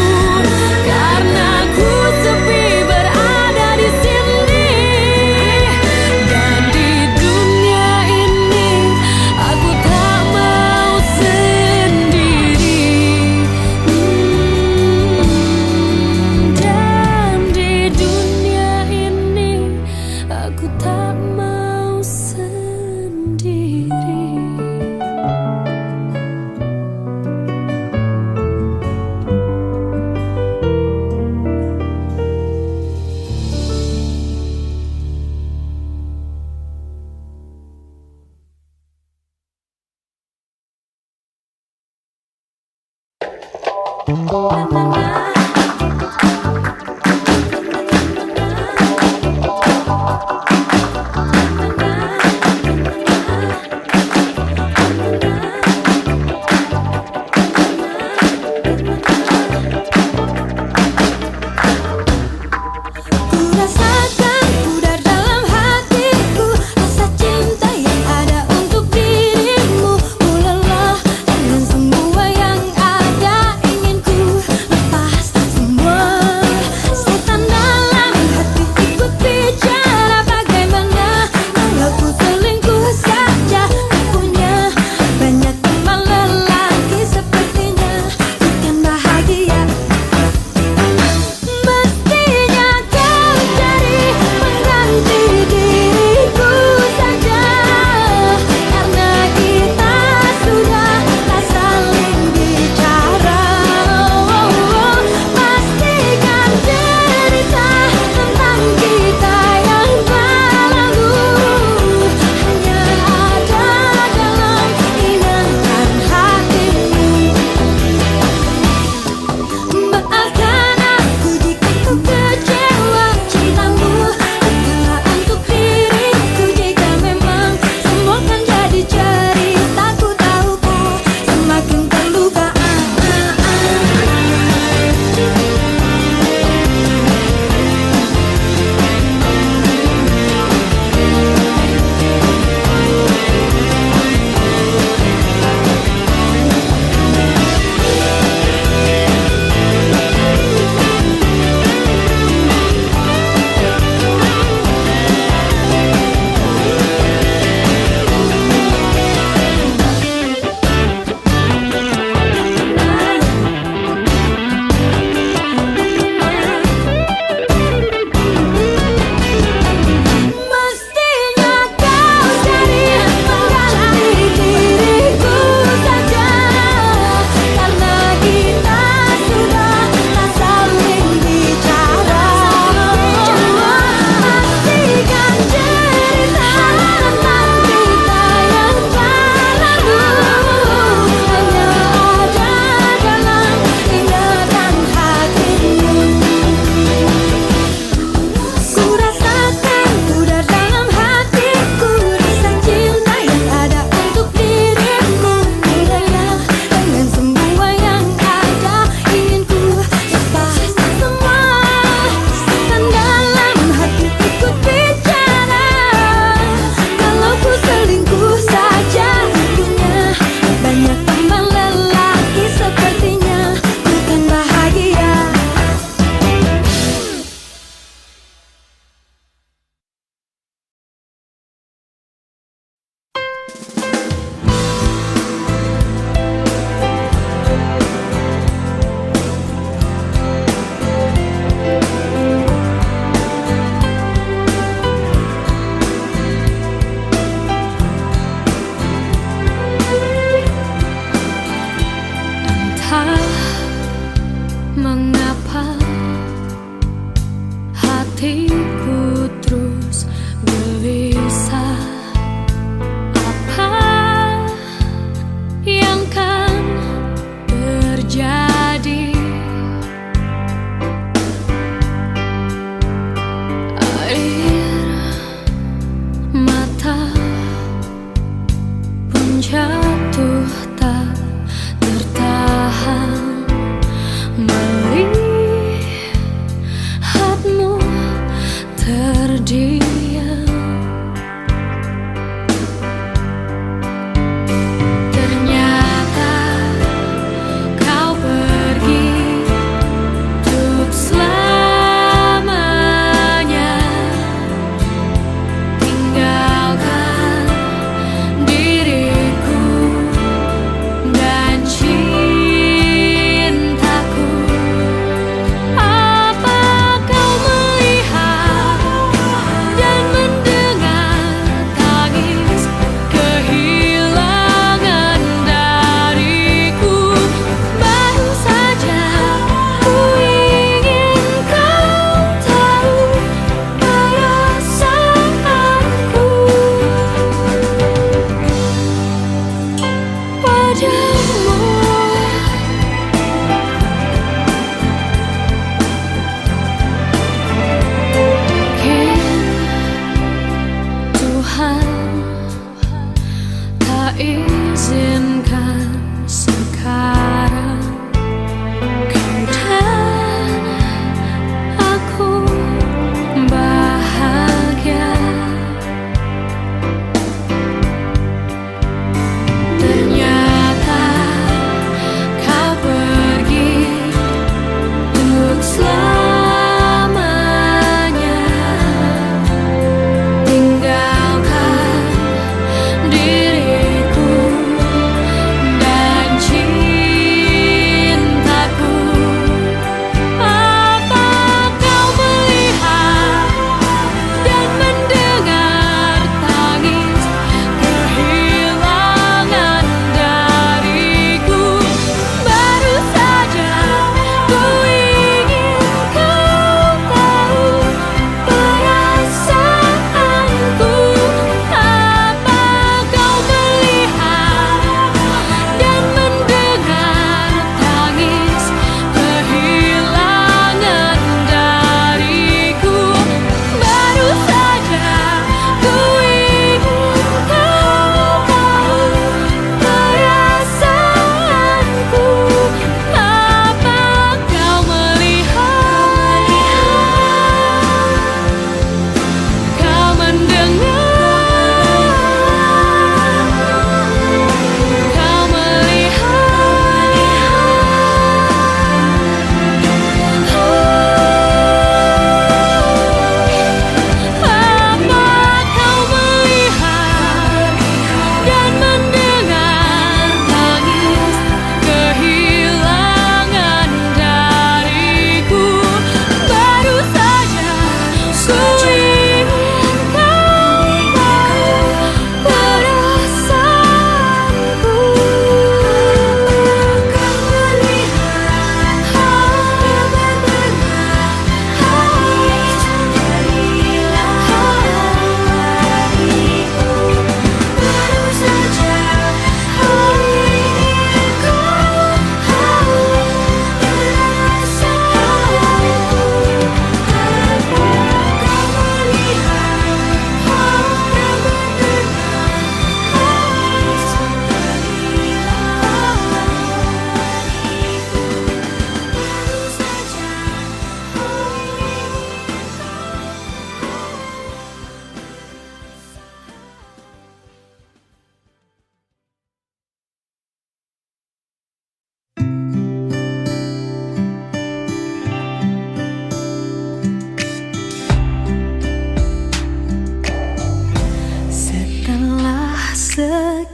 karena ku sepi berada di sini. Dan di dunia ini aku tak mau sendiri. Dan di dunia ini aku tak mau sendiri. Ku rasakan pudar dalam hatiku rasa cinta yang ada untuk dirimu. Ku lelah dengan semua yang ada, ingin ku lepas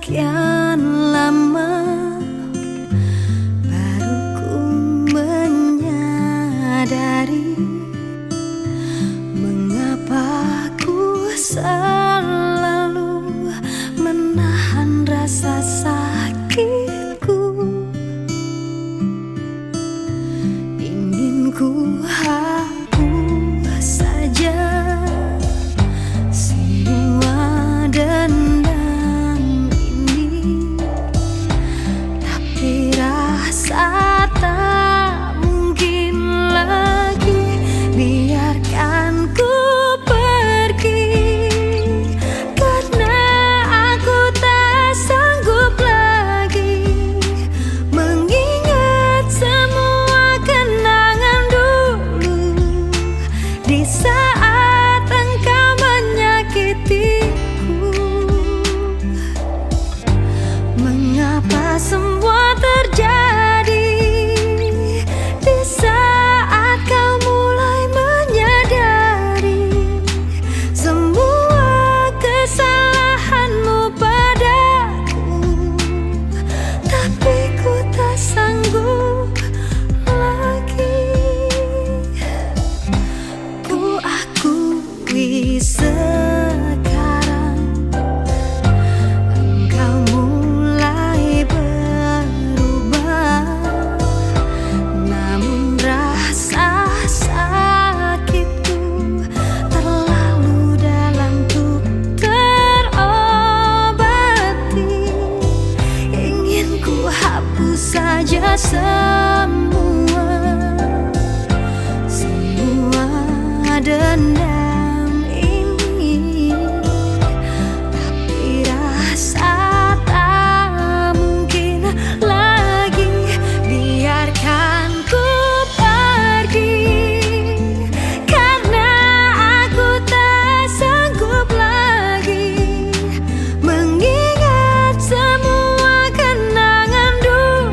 sekian lama baru ku menyadari mengapa ku selalu menahan rasa sakitku. Ingin ku hapus saja semua dendam ini, tapi rasa tak mungkin lagi. Biarkan ku pergi, karena aku tak sanggup lagi mengingat semua kenangan dulu di saat engkau menyakitiku. Mengapa semua terjadi di saat kau mulai menyadari semua kesalahanmu padaku, tapi ku tak sanggup lagi. Ku akui sekarang engkau mulai berubah, namun rasa sakitku terlalu dalam untuk terobati. Ingin ku hapus saja semua dendam ini, tapi rasa tak mungkin lagi. Biarkan ku pergi, karena aku tak sanggup lagi mengingat semua kenangan dulu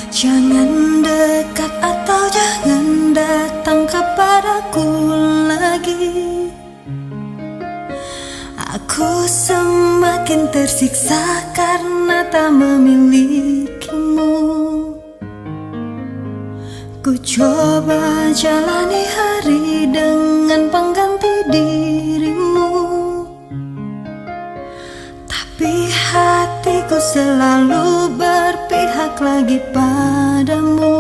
Jangan dekat atau jangan datang kepadaku lagi. Aku semakin tersiksa karena tak memilikimu. Ku coba jalani hari dengan pengganti dirimu, tapi hatiku selalu berpihak lagi padamu.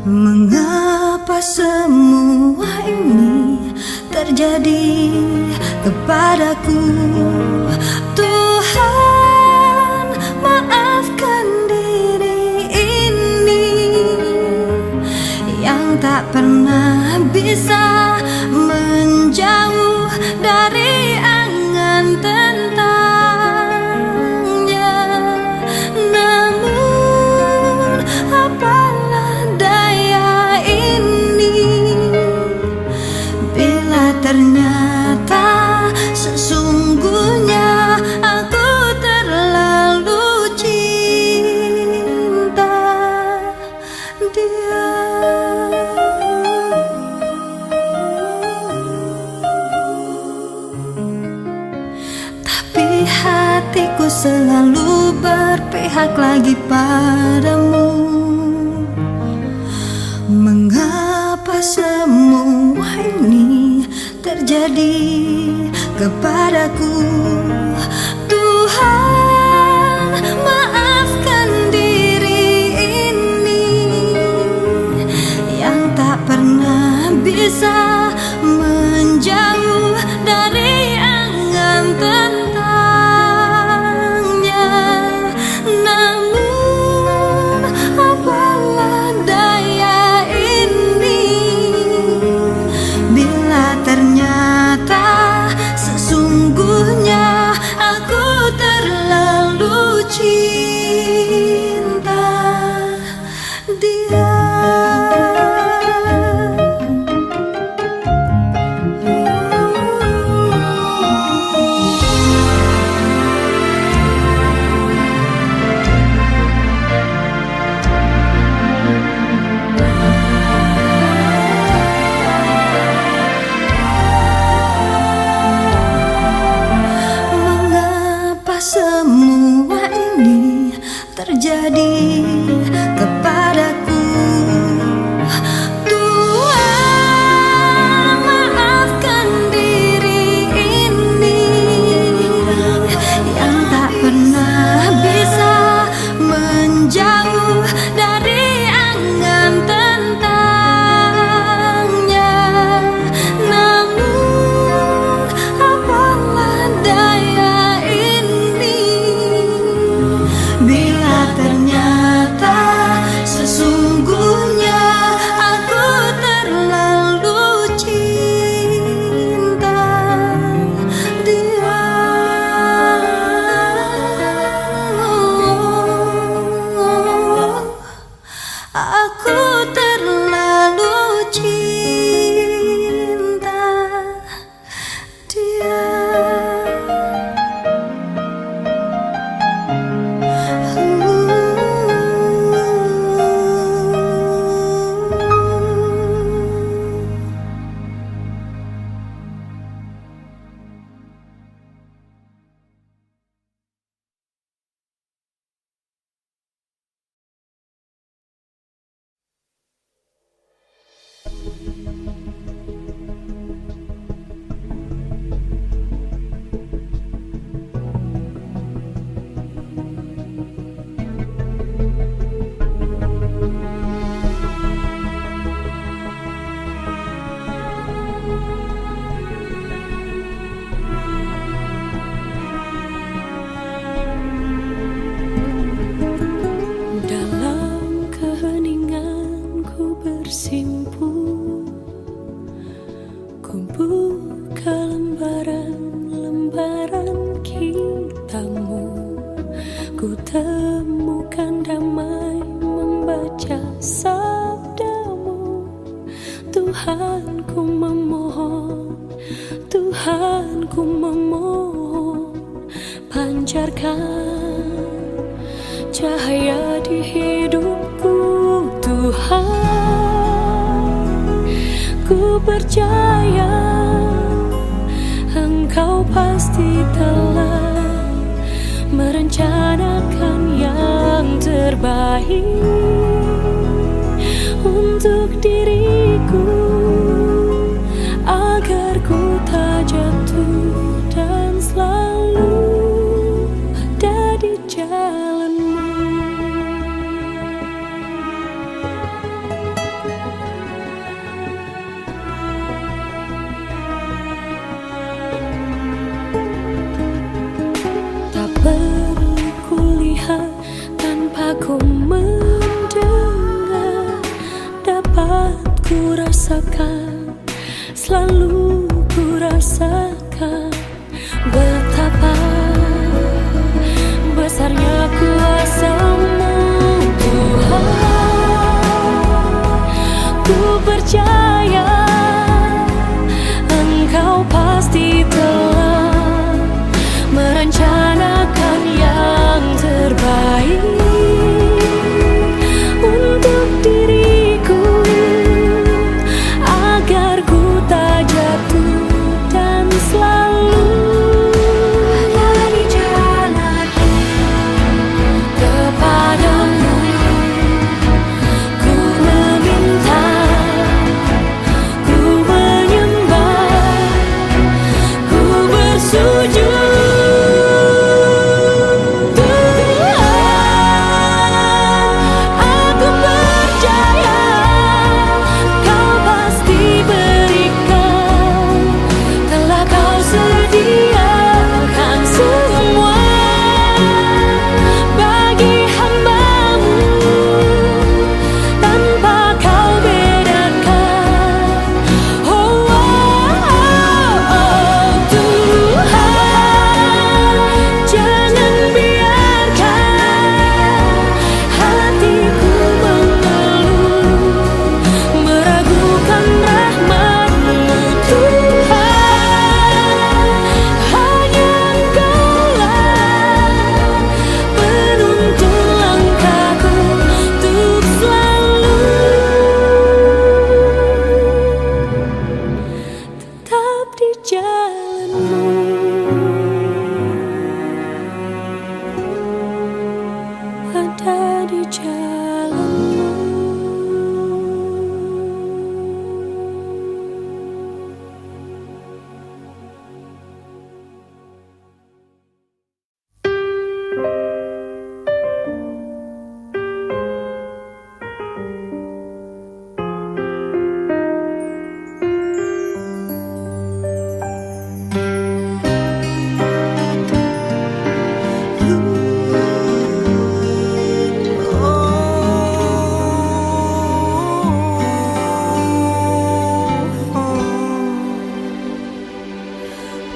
Mengapa semua ini terjadi kepadaku? Tuhan, maafkan diri ini yang tak pernah bisa menjauh dari angan tentangnya. Namun apalah daya ini bila ternyata sesungguhnya aku terlalu cinta dia. Tapi hatiku selalu berpihak lagi padamu. Mengapa semua ini terjadi kepadaku? Tuhan, maafkan diri ini yang tak pernah bisa menjauh dari angan tentangnya. Namun apalah daya ini bila ternyata sesungguhnya aku terlalu cinta dia. Mengapa semua ini terjadi kepadaku? Tuhan, maafkan diri ini yang tak pernah bisa menjauh dari angan tentangnya. Namun apalah daya ini bila ternyata sesungguhnya aku terlalu cinta dia. Aku terlalu cinta dia. Dalam keheningan ku bersimpu, ku buka lembaran-lembaran kitamu. Ku temukan damai membaca sabdamu. Tuhan ku memohon, Tuhan ku memohon, pancarkan cahaya di hidupku, Tuhan. Ku percaya Engkau pasti telah merencanakan yang terbaik untuk diriku, agar ku tak jatuh dan selalu ada di jalanmu. Tak perlu kulihat tanpa ku mendengar, dapat ku rasakan, selalu ku rasakan betapa besarnya kuasa-Mu, Tuhan. Ku percaya Engkau pasti telah merencanakan yang terbaik untuk diriku, agar ku tak jatuh dan selalu ada di jalanmu. Kepadamu ku meminta, ku menyembah, ku bersujud. Ada di jalanmu.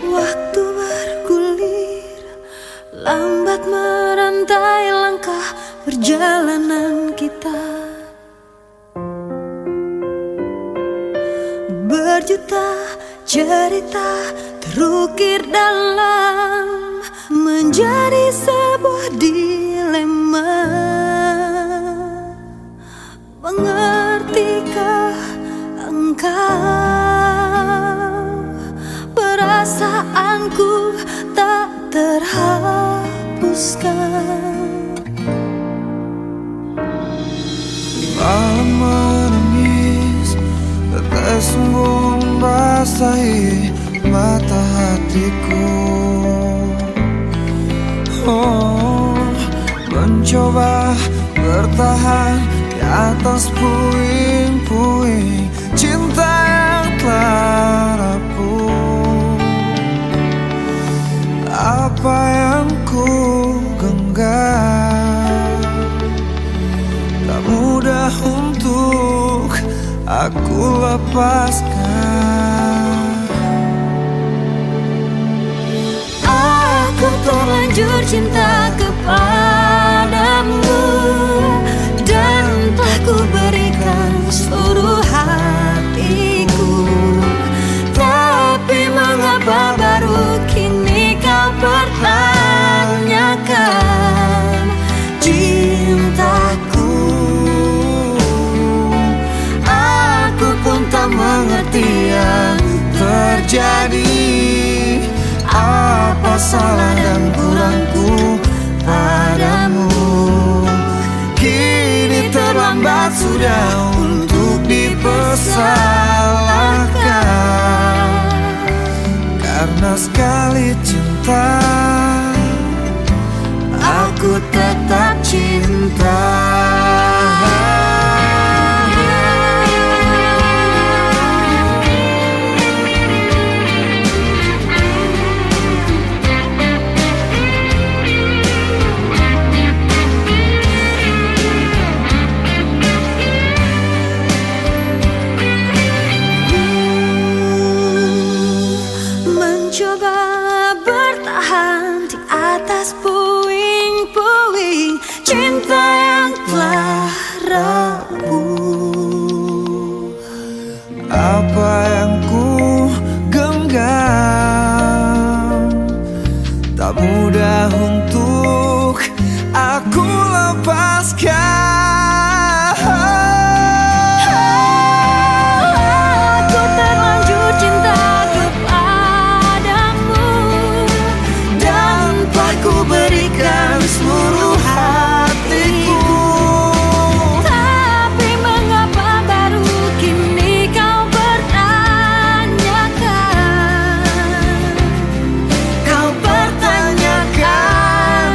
Waktu bergulir, lambat merantai langkah perjalanan kita. Berjuta cerita terukir dalam menjadi sebuah dilema. Mengertikah engkau? Perasaanku tak terhapuskan. Malam menangis, tetes embun basahi mata hatiku. Oh, mencoba bertahan di atas puing-puing cinta yang telah rapuh. Apa yang ku genggam tak mudah untuk aku lepaskan. Aku terlanjur cinta kepadamu, dan telah ku berikan seluruh hatiku. Tapi mengapa baru kini kau pertanyakan? Jika kata, aku tetap cinta. Mencoba bertahan di atas puing-puing cinta yang telah rapuh. Apa yang ku genggam tak mudah untuk aku lepaskan. Aku terlanjur cinta kepadamu Dan telah ku berikan seluruh hatiku. Tapi mengapa baru kini kau bertanyakan? Kau pertanyakan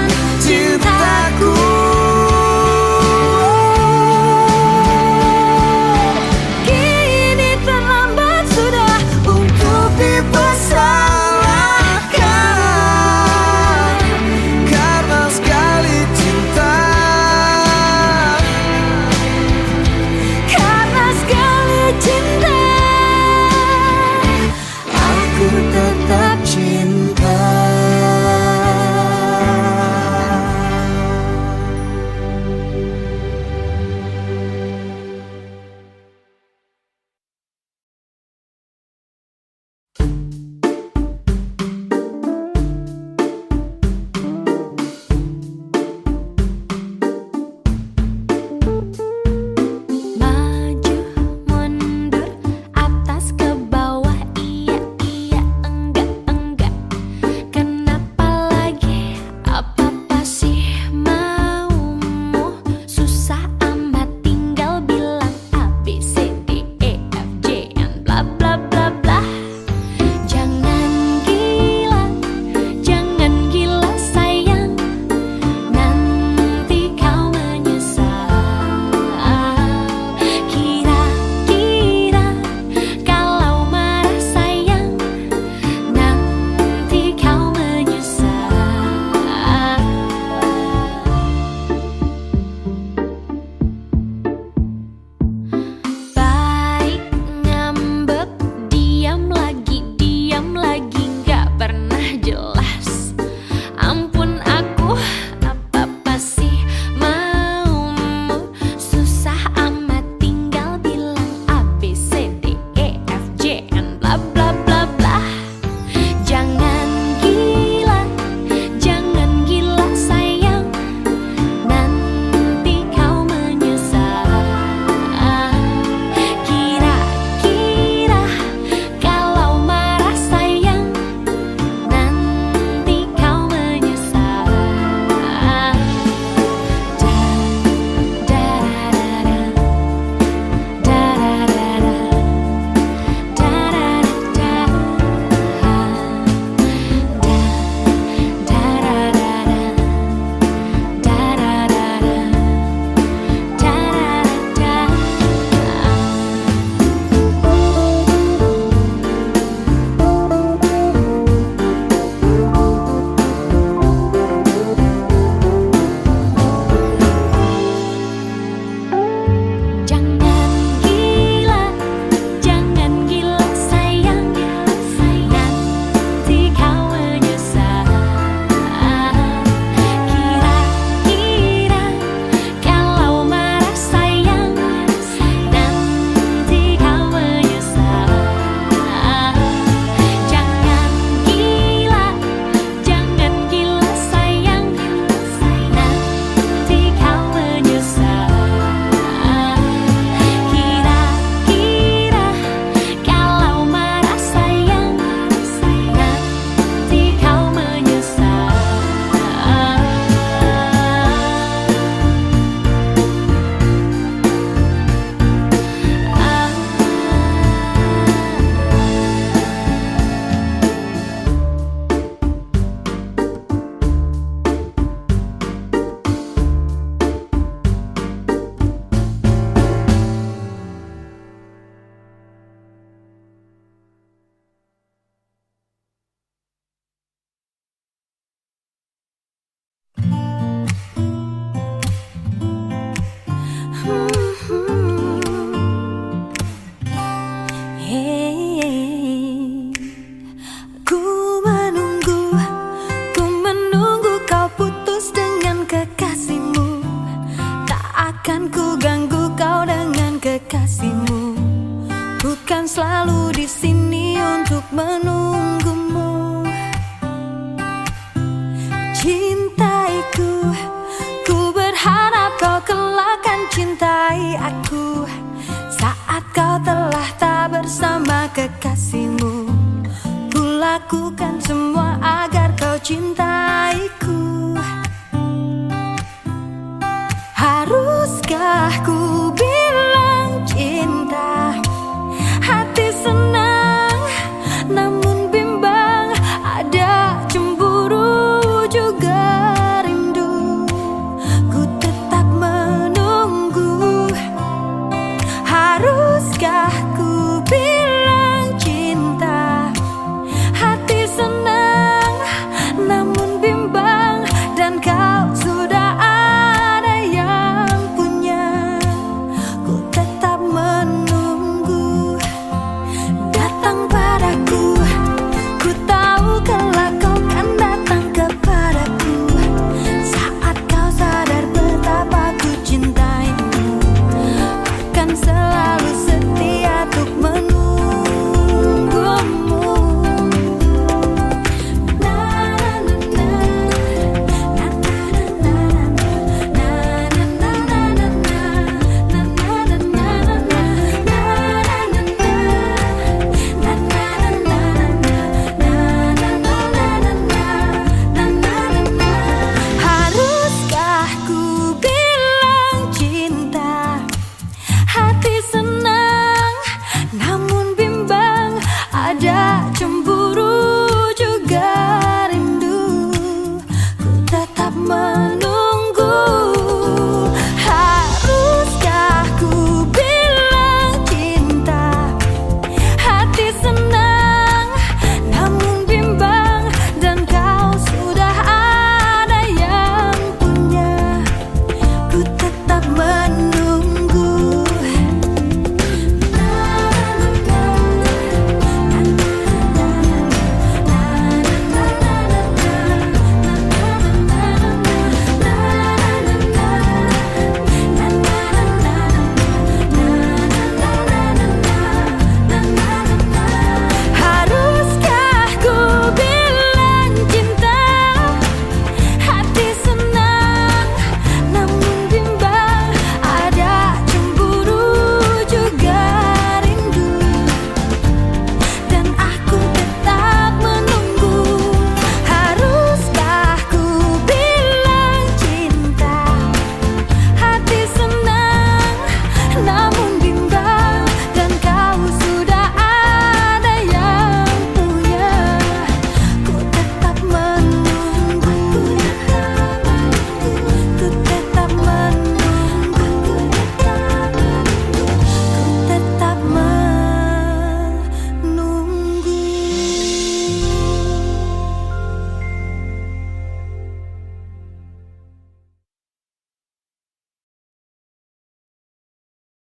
cintaiku. Ku berharap kau kelak akan cintai aku saat kau telah tak bersama kekasihmu. Ku lakukan semua agar